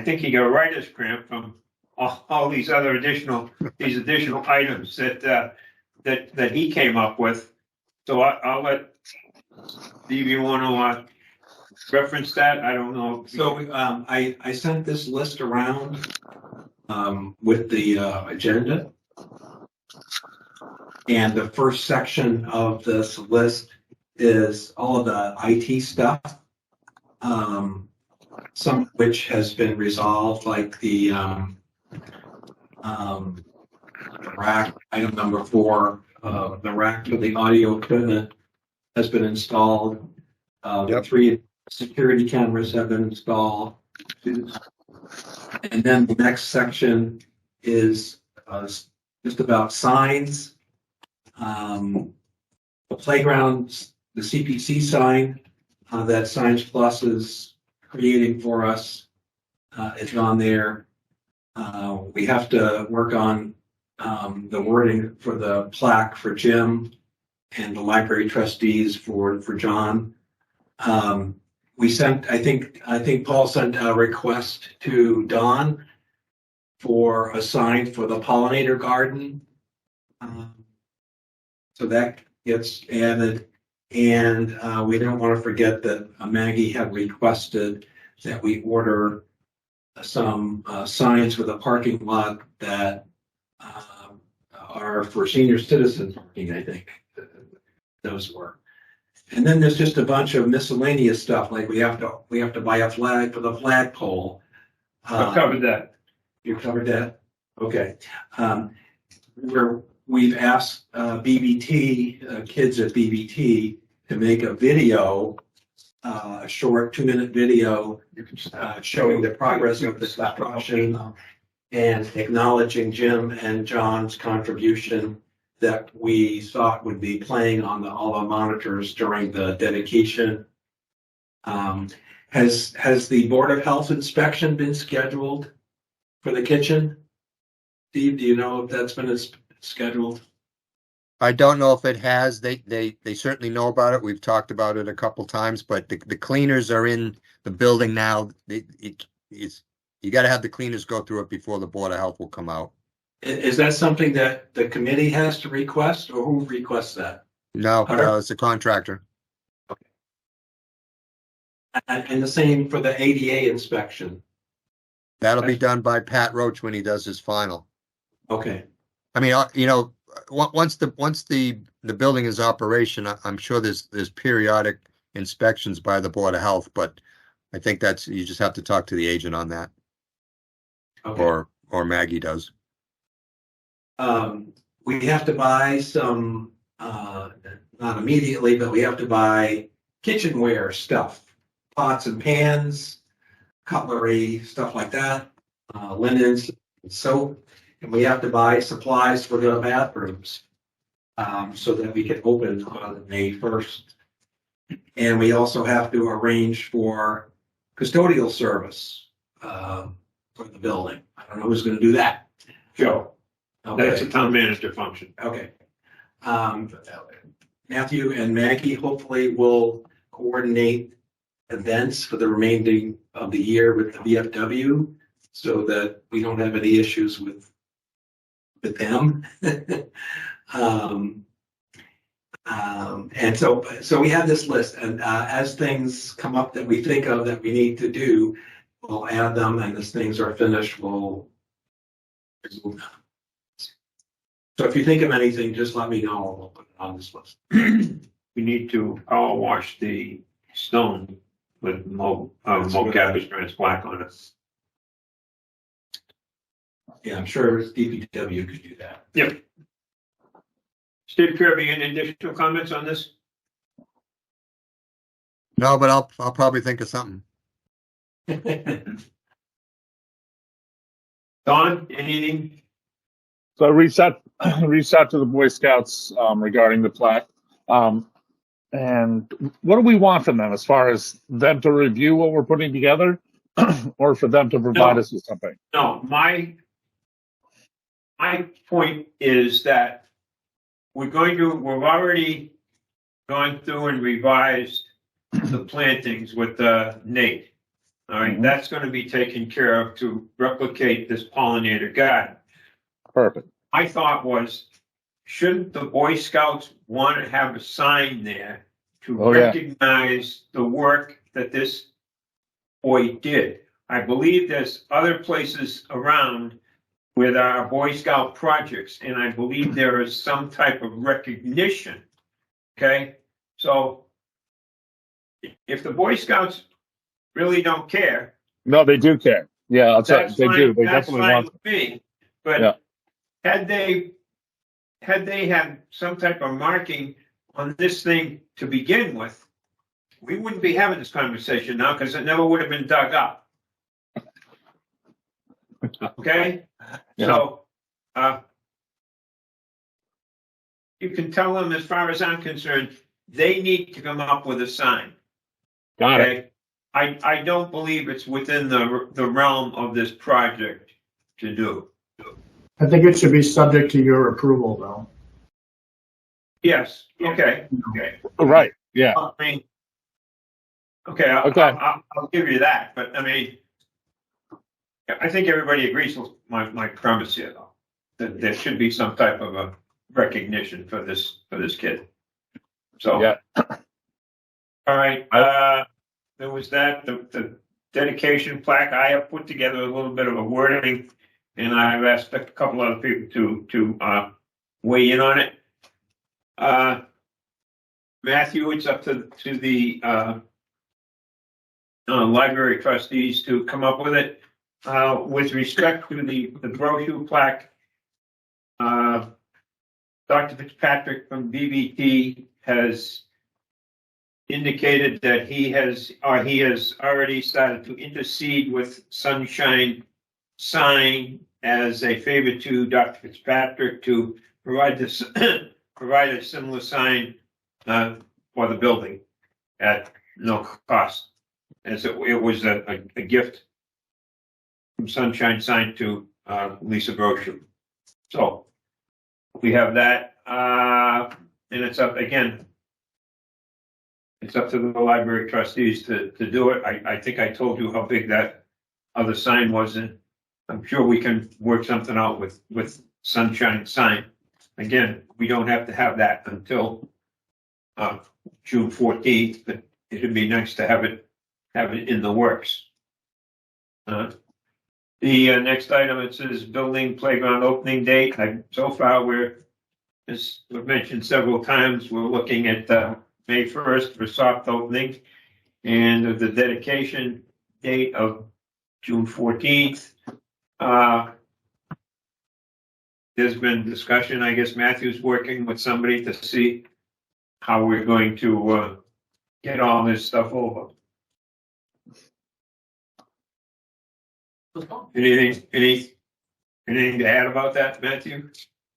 think he got a writer's cramp from all these other additional items that he came up with. So I'll let Steve, you want to reference that? I don't know. So I sent this list around with the agenda. And the first section of this list is all of the IT stuff, some of which has been resolved, like the rack, item number 4, the rack for the audio equipment has been installed. The 3 security cameras have been installed. And then the next section is just about signs. The playgrounds, the CPC sign that Signs Plus is creating for us is on there. We have to work on the wording for the plaque for Jim and the library trustees for John. we sent, I think Paul sent a request to Don for a sign for the pollinator garden. So that gets added. And we don't want to forget that Maggie had requested that we order some signs for the parking lot that are for senior citizen parking, I think. Those were. And then there's just a bunch of miscellaneous stuff, like we have to buy a flag for the flagpole. I've covered that. You covered that? Okay. We've asked BBT, kids at BBT, to make a video, a short 2-minute video showing the progress of this construction and acknowledging Jim and John's contribution that we thought would be playing on all the monitors during the dedication. Has the Board of Health inspection been scheduled for the kitchen? Steve, do you know if that's been scheduled? I don't know if it has. They certainly know about it. We've talked about it a couple times, but the cleaners are in the building now. You got to have the cleaners go through it before the Board of Health will come out. Is that something that the committee has to request, or who requests that? No, it's a contractor. Okay. And the same for the ADA inspection. That'll be done by Pat Roach when he does his final. Okay. I mean, once the building is operation, I'm sure there's periodic inspections by the Board of Health, but I think you just have to talk to the agent on that. Okay. Or Maggie does. We have to buy some, not immediately, but we have to buy kitchenware stuff, pots and pans, cutlery, stuff like that, linens, soap, and we have to buy supplies for the bathrooms so that we can open on May 1st. And we also have to arrange for custodial service for the building. I don't know who's going to do that. Joe. Okay. That's a town manager function. Okay. Matthew and Maggie hopefully will coordinate events for the remainder of the year with the VFW so that we don't have any issues with them. And so we have this list, and as things come up that we think of that we need to do, we'll add them, and as things are finished, we'll remove them. So if you think of anything, just let me know. We'll put it on this list. We need to power wash the stone with cabbage strands black on it. Yeah, I'm sure DPW could do that. Yep. Steve Kirby, any additional comments on this? No, but I'll probably think of something. Don, anything? So I reached out to the Boy Scouts regarding the plaque. And what do we want from them as far as them to review what we're putting together or for them to provide us with something? No, my point is that we've already gone through and revised the plantings with Nate. All right, that's going to be taken care of to replicate this pollinator garden. Perfect. My thought was, shouldn't the Boy Scouts want to have a sign there to recognize the work that this boy did? I believe there's other places around with our Boy Scout projects, and I believe there is some type of recognition. Okay, so if the Boy Scouts really don't care, no, they do care. Yeah, that's they fine, do. They that's definitely fine want with me. But yeah. had they had some type of marking on this thing to begin with, we wouldn't be having this conversation now because it never would have been dug up. Okay? Yeah. So you can tell them, as far as I'm concerned, they need to come up with a sign. Got it. I don't believe it's within the realm of this project to do. I think it should be subject to your approval, though. Yes, okay. Right, yeah. I mean, Okay, I'll, Okay. I'll give you that, but I mean, I think everybody agrees with my premise here, though. That there should be some type of a recognition for this kid. So, Yeah. all right, there was that, the dedication plaque. I have put together a little bit of a wording, and I've asked a couple other people to weigh in on it. Matthew, it's up to the library trustees to come up with it. With respect to the brochure plaque, Dr. Fitzpatrick from BBT has indicated that he has already started to intercede with Sunshine Sign as a favor to Dr. Fitzpatrick to provide this provide a similar sign for the building at no cost, as it was a gift from Sunshine Sign to Lisa Brochu. So we have that, and it's up again. It's up to the library trustees to do it. I think I told you how big that other sign was, and I'm sure we can work something out with Sunshine Sign. Again, we don't have to have that until June 14th, but it'd be nice to have it in the works. The next item, it says building playground opening date. So far, as we've mentioned several times, we're looking at May 1st for soft opening, and the dedication date of June 14th. There's been discussion, I guess Matthew's working with somebody to see how we're going to get all this stuff over. Anything to add about that, Matthew?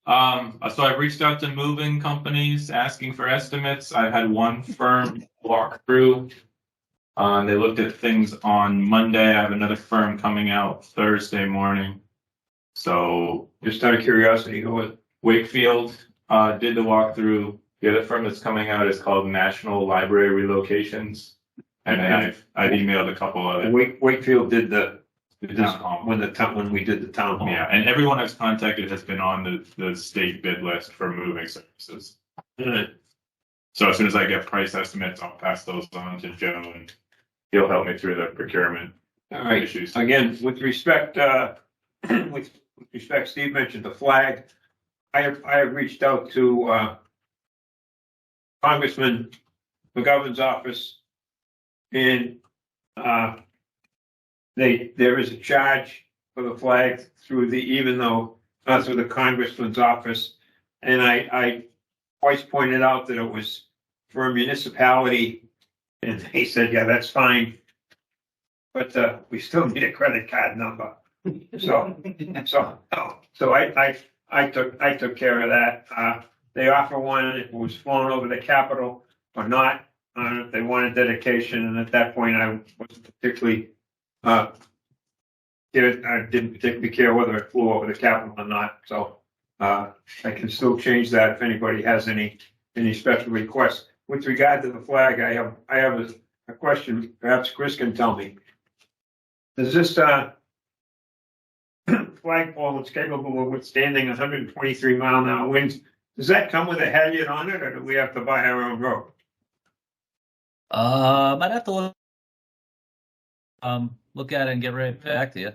So I've reached out to moving companies asking for estimates. I've had one firm walk through. They looked at things on Monday. I have another firm coming out Thursday morning. So just out of curiosity, who was Wakefield did the walkthrough. The other firm that's coming out is called National Library Relocations. And I've emailed a couple of it. Wakefield did when we did the town hall. Yeah, and everyone I've contacted has been on the state bid list for moving services. Mm-hmm. So as soon as I get price estimates, I'll pass those on to Joe, and he'll help me through the procurement issues. Again, with respect, Steve mentioned the flag. I have reached out to Congressman McGovern's office, and there is a charge for the flag through the Congressman's office, and I twice pointed out that it was for a municipality, and they said, yeah, that's fine, but we still need a credit card number. So I took care of that. They offer one if it was flown over the Capitol or not. They wanted dedication, and at that point, I wasn't particularly. I didn't particularly care whether it flew over the Capitol or not. So I can still change that if anybody has any special requests. With regard to the flag, I have a question. Perhaps Chris can tell me. Does this flagpole that's capable of withstanding 123-mile-an-hour winds, does that come with a halyard on it, or do we have to buy our own rope? I'd have to look at it and get right back to you.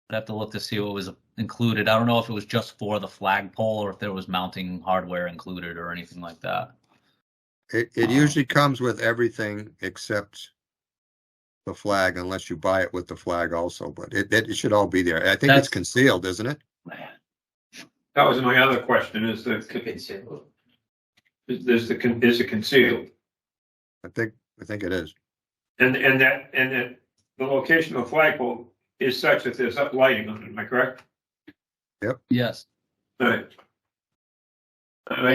I'd have to look to see what was included. I don't know if it was just for the flagpole or if there was mounting hardware included or anything like that. It usually comes with everything except the flag, unless you buy it with the flag also, but it should all be there. I think it's concealed, isn't it? That was my other question, is it concealed? Is it concealed? I think it is. And the location of the flagpole is such that there's up lighting on it, am I correct? Yep. Yes. All right.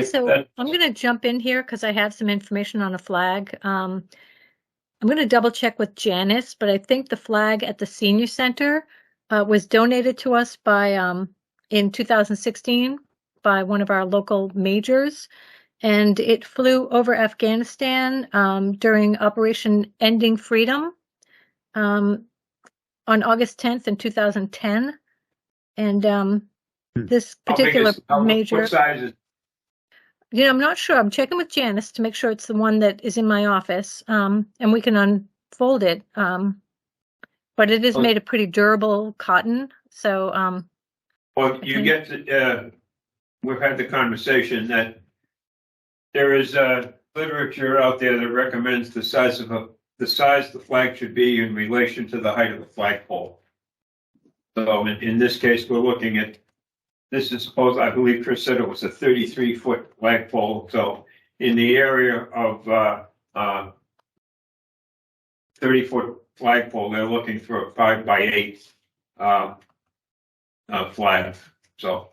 So I'm going to jump in here because I have some information on a flag. I'm going to double check with Janice, but I think the flag at the senior center was donated to us by in 2016 by one of our local majors, and it flew over Afghanistan during Operation Ending Freedom on August 10th in 2010. And this How big particular is- how- major, What size is? I'm not sure. I'm checking with Janice to make sure it's the one that is in my office, and we can unfold it. But it is made of pretty durable cotton, so Well, you get to, we've had the conversation that there is literature out there that recommends the size the flag should be in relation to the height of the flagpole. So in this case, we're looking at, this is supposed, I believe Chris said it was a 33-foot flagpole. So in the area of 30-foot flagpole, they're looking for a 5x8 flag. So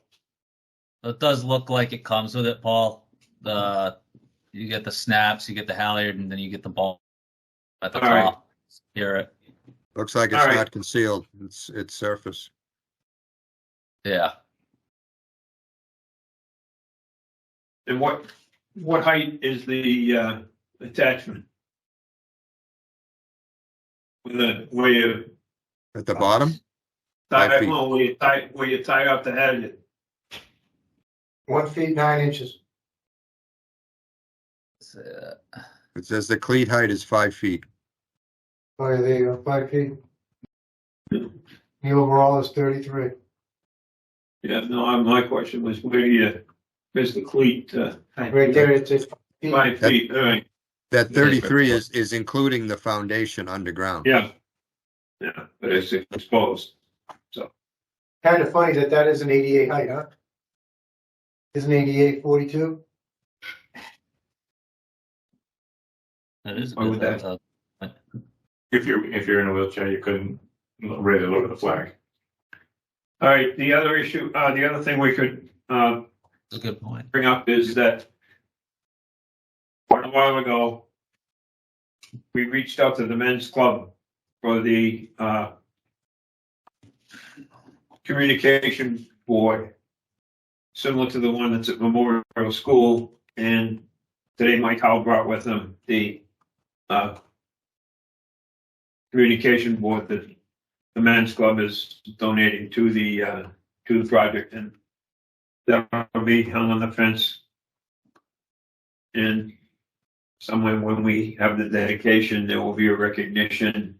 It does look like it comes with it, Paul. You get the snaps, you get the halyard, and then you get the ball at the All right. top. Hear it. Looks like it's All right. not concealed. It's surface. Yeah. and what height is the attachment? Where you At the bottom? tie, 5 feet. well, where you tie up the halyard? 1 feet 9 inches. It says the cleat height is 5 feet. Oh, yeah, there you go, 5 feet. The overall is 33. Yeah, no, my question was where's the cleat? Right there, it's 5 feet, all right, That 33 is including the foundation underground. yeah. Yeah, but it's exposed. kind of funny that is an 88 height, huh? Isn't 88 42? That is. Why would that- If you're in a wheelchair, you couldn't really look at the flag. All right, the other issue, the other thing we could That's a good point. bring up is that quite a while ago, we reached out to the men's club for the communication board, similar to the one that's at Memorial School. And today Mike Howell brought with him the communication board that the men's club is donating to the project, and that will be hung on the fence. And somewhere when we have the dedication, there will be a recognition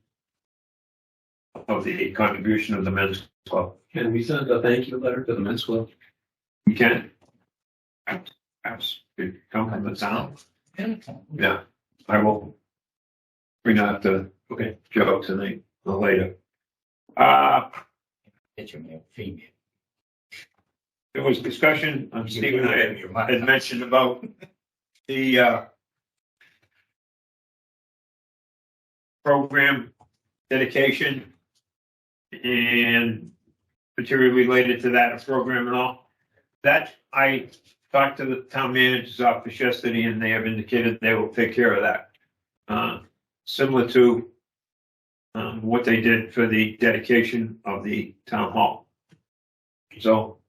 of the contribution of the men's club. Can we send a thank you letter to the men's club? We can. Perhaps it come from the town. Yeah, I will bring that to Joe tonight or later. It's your male, female. There was discussion, Steve and I had mentioned about the program dedication and material related to that program and all. That I talked to the town manager's office yesterday, and they have indicated they will take care of that. Similar to what they did for the dedication of the town hall. So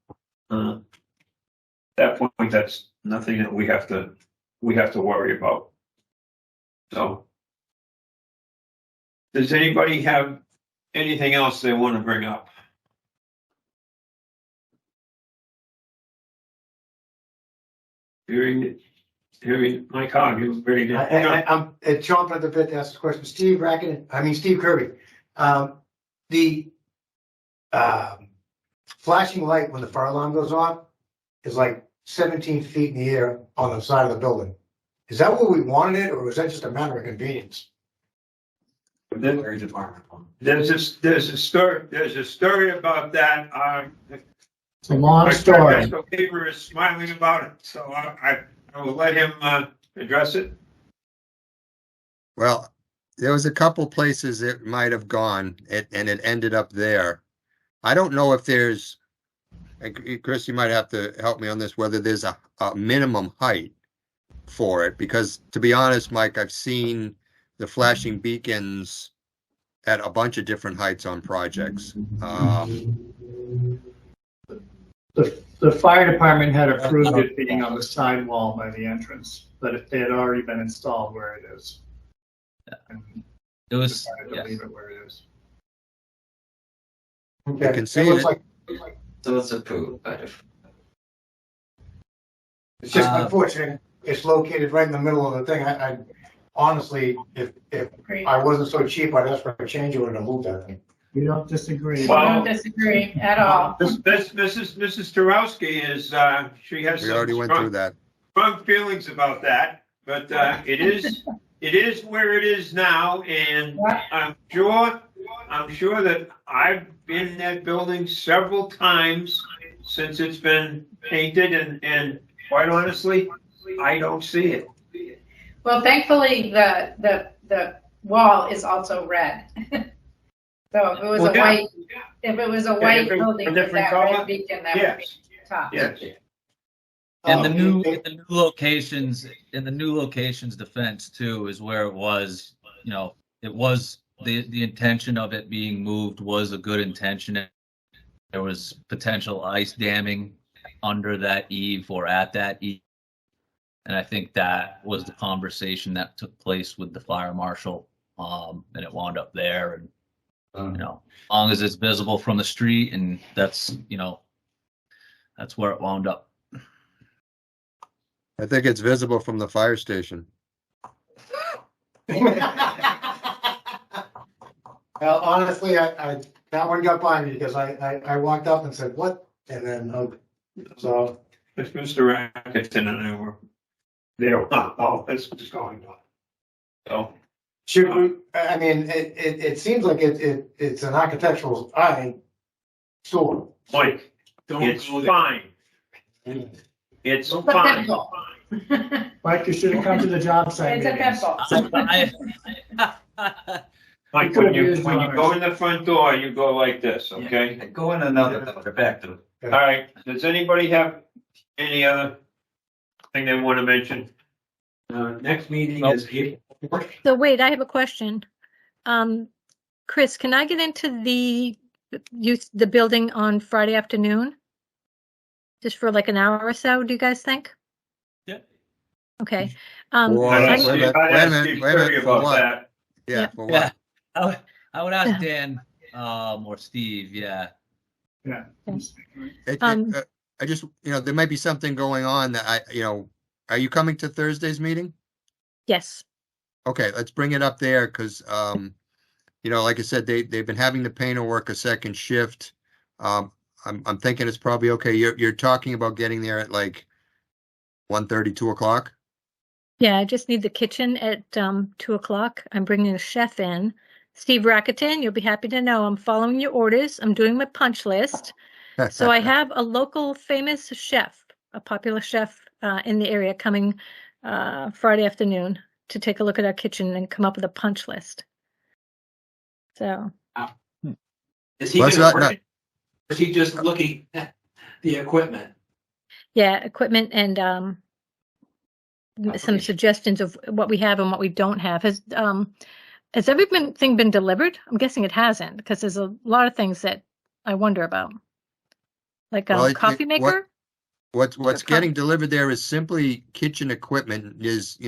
that point, that's nothing that we have to worry about. So does anybody have anything else they want to bring up? Hearing Mike Hogg, you ready to? I'm chomping at the bit to ask the question. Steve Kirby. The flashing light when the fire alarm goes on is like 17 feet in the air on the side of the building. Is that what we wanted it, or was that just a matter of convenience? Very department. There's a story about that. It's a long My story. neighbor is smiling about it, so I will let him address it. Well, there was a couple places it might have gone and it ended up there. I don't know if there's, and Chris, you might have to help me on this, whether there's a minimum height for it, because to be honest, Mike, I've seen the flashing beacons at a bunch of different heights on projects. The fire department had approved it being on the side wall by the entrance, but they had already been installed where it is. And It was, decided to yes. leave it where it is. Okay. can see looks it. like So it's approved, but if it's just Uh, unfortunate. It's located right in the middle of the thing. I honestly, if I wasn't so cheap, I'd ask for a change order to move that thing. We don't disagree. Well- I don't disagree at all. Mrs. Tarowski is, she has We some already went through that. strong feelings about that, but it is where it is now, and I'm sure that I've been in that building several times since it's been painted, and quite honestly, I don't see it. Well, thankfully, the wall is also red. So if it was Well, a yeah. white, if it was a white different- building a with different that color? red beacon, that would be Yes, tough. yes. And the new locations, in the new locations defense too, is where it was, you know, it was the intention of it being moved was a good intention. There was potential ice damming under that eave or at that eave. And I think that was the conversation that took place with the fire marshal. And it wound up there, and you know, as long as it's visible from the street, and that's, you know, that's where it wound up. I think it's visible from the fire station. Well, honestly, that one got by me because I walked up and said, what? And then, so. If Mr. Atkinson and I were there, oh, this was going on. So, Should we, I mean, it seems like it's an architectural, store. Mike, Don't it's go there. fine. It's It's a fine. pimple. Mike, you should have come to the job site It's a meetings. pimple. Mike, when you go in the front door, you go like this, okay? go in another door, back to. All right, does anybody have any other thing they want to mention? Next meeting Nope. is April 4th. So wait, I have a question. Chris, can I get into the building on Friday afternoon? Just for like an hour or so, do you guys think? Yeah. Okay. Or- I'd wait a ask minute, Steve- I'd wait a ask minute, Steve wait a minute, Curry for about what? that. Yeah, for Yeah, what? I would ask Dan, or Steve, yeah. Yeah. I just, there might be something going on that are you coming to Thursday's meeting? Yes. Okay, let's bring it up there because, like I said, they've been having the painter work a second shift. I'm thinking it's probably okay. You're talking about getting there at like 1:30, 2 o'clock? Yeah, I just need the kitchen at 2 o'clock. I'm bringing a chef in. Steve Rackerton, you'll be happy to know I'm following your orders. I'm doing my punch list. So I have a local famous chef, a popular chef in the area coming Friday afternoon to take a look at our kitchen and come up with a punch list. So Is he Let's gonna not- work? Or is he just looking at the equipment? yeah, equipment and some suggestions of what we have and what we don't have. Has everything been delivered? I'm guessing it hasn't because there's a lot of things that I wonder about. Like Well, I think coffee maker? What's co- getting delivered there is simply kitchen equipment, is,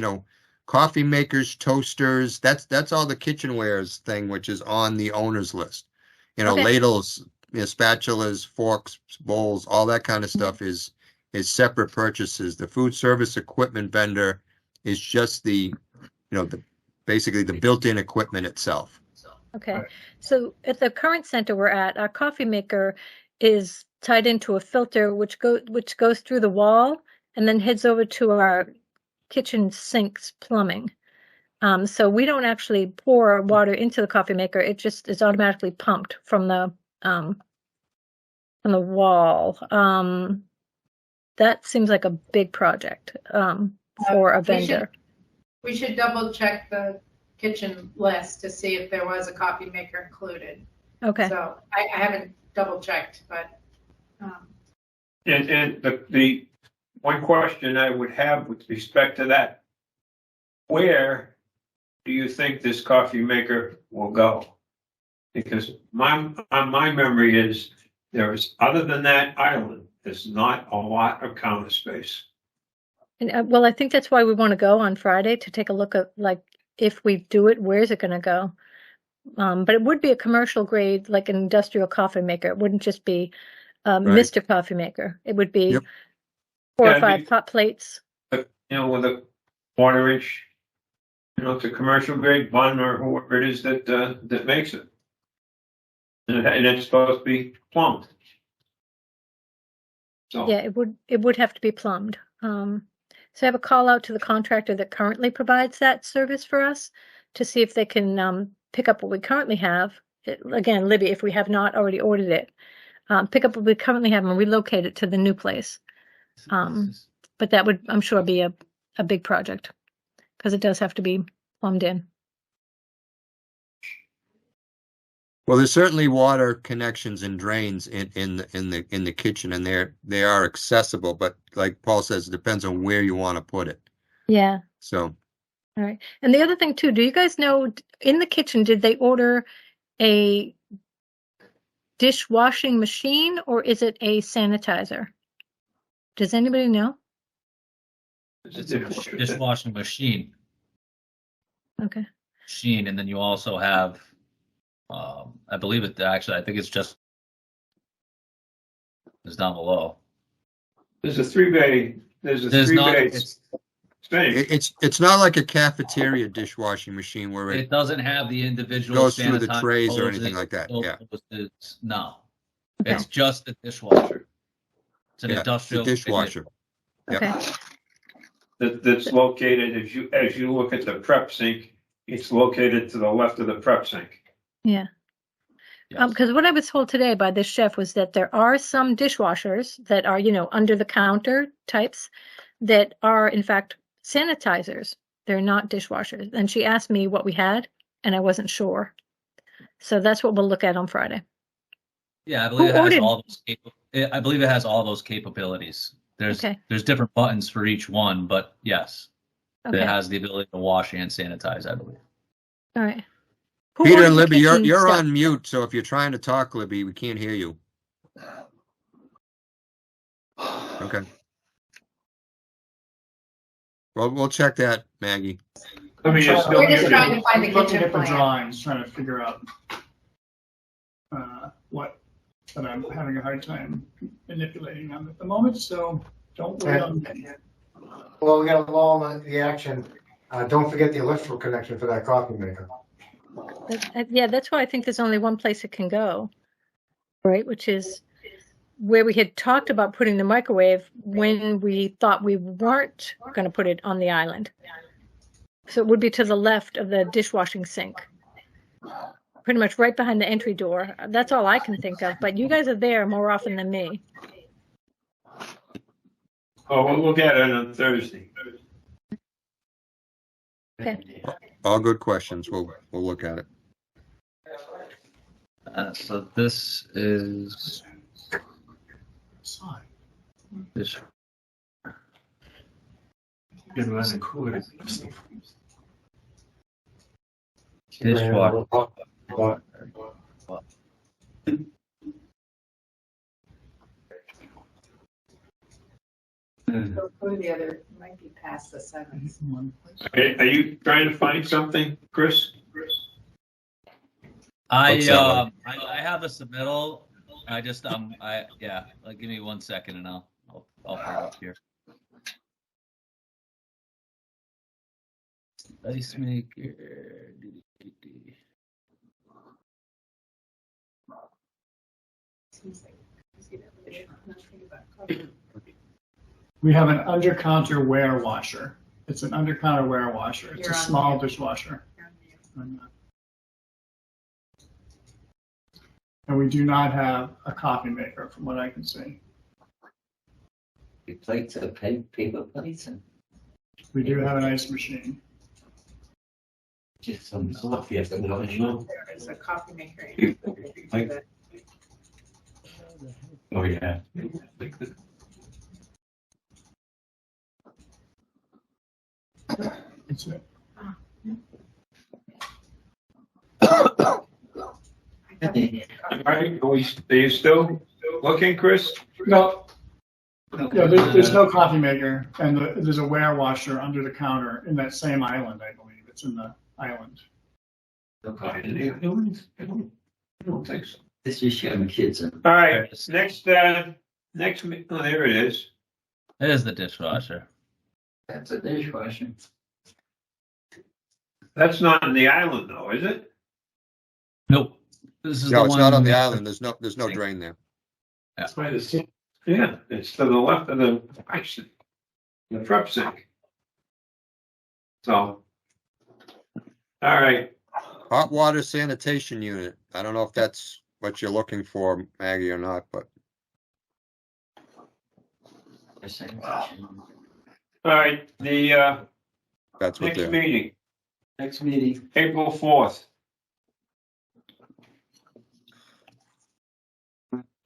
coffee makers, toasters, that's all the kitchenwares thing, which is on the owner's list. Okay. Ladles, spatulas, forks, bowls, all that kind of stuff is separate purchases. The food service equipment vendor is just basically the built-in equipment itself. Okay. Right. So at the current center we're at, our coffee maker is tied into a filter which goes through the wall and then heads over to our kitchen sinks plumbing. So we don't actually pour water into the coffee maker. It just is automatically pumped from the wall. That seems like a big project for a vendor. We should double check the kitchen list to see if there was a coffee maker included. Okay. So I haven't double checked, but. And the one question I would have with respect to that, where do you think this coffee maker will go? Because my memory is other than that island, There's not a lot of counter space. And well, I think that's why we want to go on Friday to take a look at, like, if we do it, where is it going to go? But it would be a commercial grade, like an industrial coffee maker. It wouldn't just be Mr. Coffee Maker. It would be 4 Yeah, or I 5 mean- hot plates. You know, with a 1/4 inch, you know, it's a commercial grade bun or whatever it is that, that makes it. And it's supposed to be plumbed. So. Yeah, it would have to be plumbed. So I have a call out to the contractor that currently provides that service for us to see if they can pick up what we currently have. Again, Libby, if we have not already ordered it, pick up what we currently have and relocate it to the new place. But that would, I'm sure, be a big project because it does have to be plumbed in. Well, there's certainly water connections and drains in the kitchen, and they are accessible. But like Paul says, it depends on where you want to put it. Yeah. So. All right. And the other thing too, do you guys know in the kitchen, did they order a dishwashing machine or is it a sanitizer? Does anybody know? It's a dishwashing machine. Okay. Machine, and then you also have, I believe it actually. I think it's just it's down below. There's a 3-bay. There's a 3-bay. It's not like a cafeteria dishwashing machine where It doesn't have the individual goes through the sanitizer trays or hoses, anything like that. Yeah. No, Okay. it's just a dishwasher. It's an Yeah, industrial it's a dishwasher. Okay. That's located, as you look at the prep sink, it's located to the left of the prep sink. Yeah. Yes. Because what I was told today by this chef was that there are some dishwashers that are, under the counter types that are in fact sanitizers. They're not dishwashers. And she asked me what we had, and I wasn't sure. So that's what we'll look at on Friday. Yeah, I believe Who it has ordered- all those. I believe it has all those capabilities. There's Okay. there's different buttons for each one, but yes, Okay. it has the ability to wash and sanitize. I believe. All right. Who Peter ordered and the Libby, kitchen you're stuff? on mute, so if you're trying to talk, Libby, we can't hear you. Okay. Well, we'll check that, Maggie. I mean, it's still We're just muted. trying to find the Looking kitchen at the plan. drawings, trying to figure out what, but I'm having a hard time manipulating them at the moment, so don't wait on me. Well, we got a law on the action. Don't forget the electrical connection for that coffee maker. Yeah, that's why I think there's only one place it can go, right? Which is where we had talked about putting the microwave when we thought we weren't going to put it on the island. So it would be to the left of the dishwashing sink, pretty much right behind the entry door. That's all I can think of. But you guys are there more often than me. Oh, we'll look at it on Thursday. Okay. All good questions. We'll look at it. So this is this. Dishwasher. Go to the other, might be past the 7th. Okay, are you trying to find something, Chris? I What's that one? I have a submittal. I just give me 1 second and I'll pull it up here. Ice maker. We have an under-counter wear washer. It's an under-counter wear washer. It's You're a on small mute. dishwasher. And we do not have a coffee maker, from what I can see. Plates of paper plates and We do have an ice machine. just some stuff you have to wash. There is a coffee maker. Oh, yeah. It's a- All right, are you still looking, Chris? No, Yeah, there's no coffee maker, and there's a ware washer under the counter in that same island, I believe. It's in the island. I don't think so. This is showing kids. All right, next, oh, there it is. There's the dishwasher. That's a dishwasher. That's not in the island though, is it? Nope. This is No, the it's one not on the island. There's no drain there. That's by the sink. Yeah, it's to the left of the prep sink. So, all right, Hot water sanitation unit. I don't know if that's what you're looking for, Maggie, or not, but all right, the that's what next they're. meeting, Next meeting. April 4th.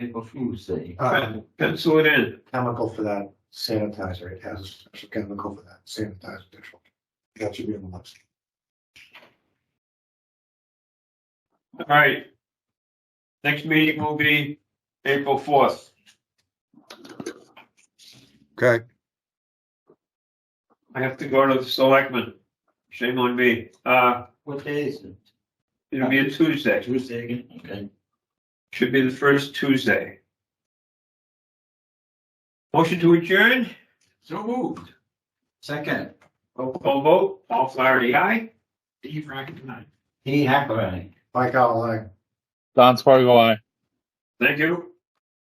April Fool's Day. Pencil it in. Chemical for that sanitizer. It has a special chemical for that sanitizer. That should be on the list. All right. Next meeting will be April 4th. Okay. I have to go to the selectmen. Shame on me. What day is it? It'll be a Tuesday. Tuesday again? Okay. Should be the first Tuesday. Motion to adjourn? So moved. Second. Roll call vote. Paul Flaherty, aye. Steve Rackett, aye. He Hacker, aye. Mike Allen, Don Spargo, aye. Thank you.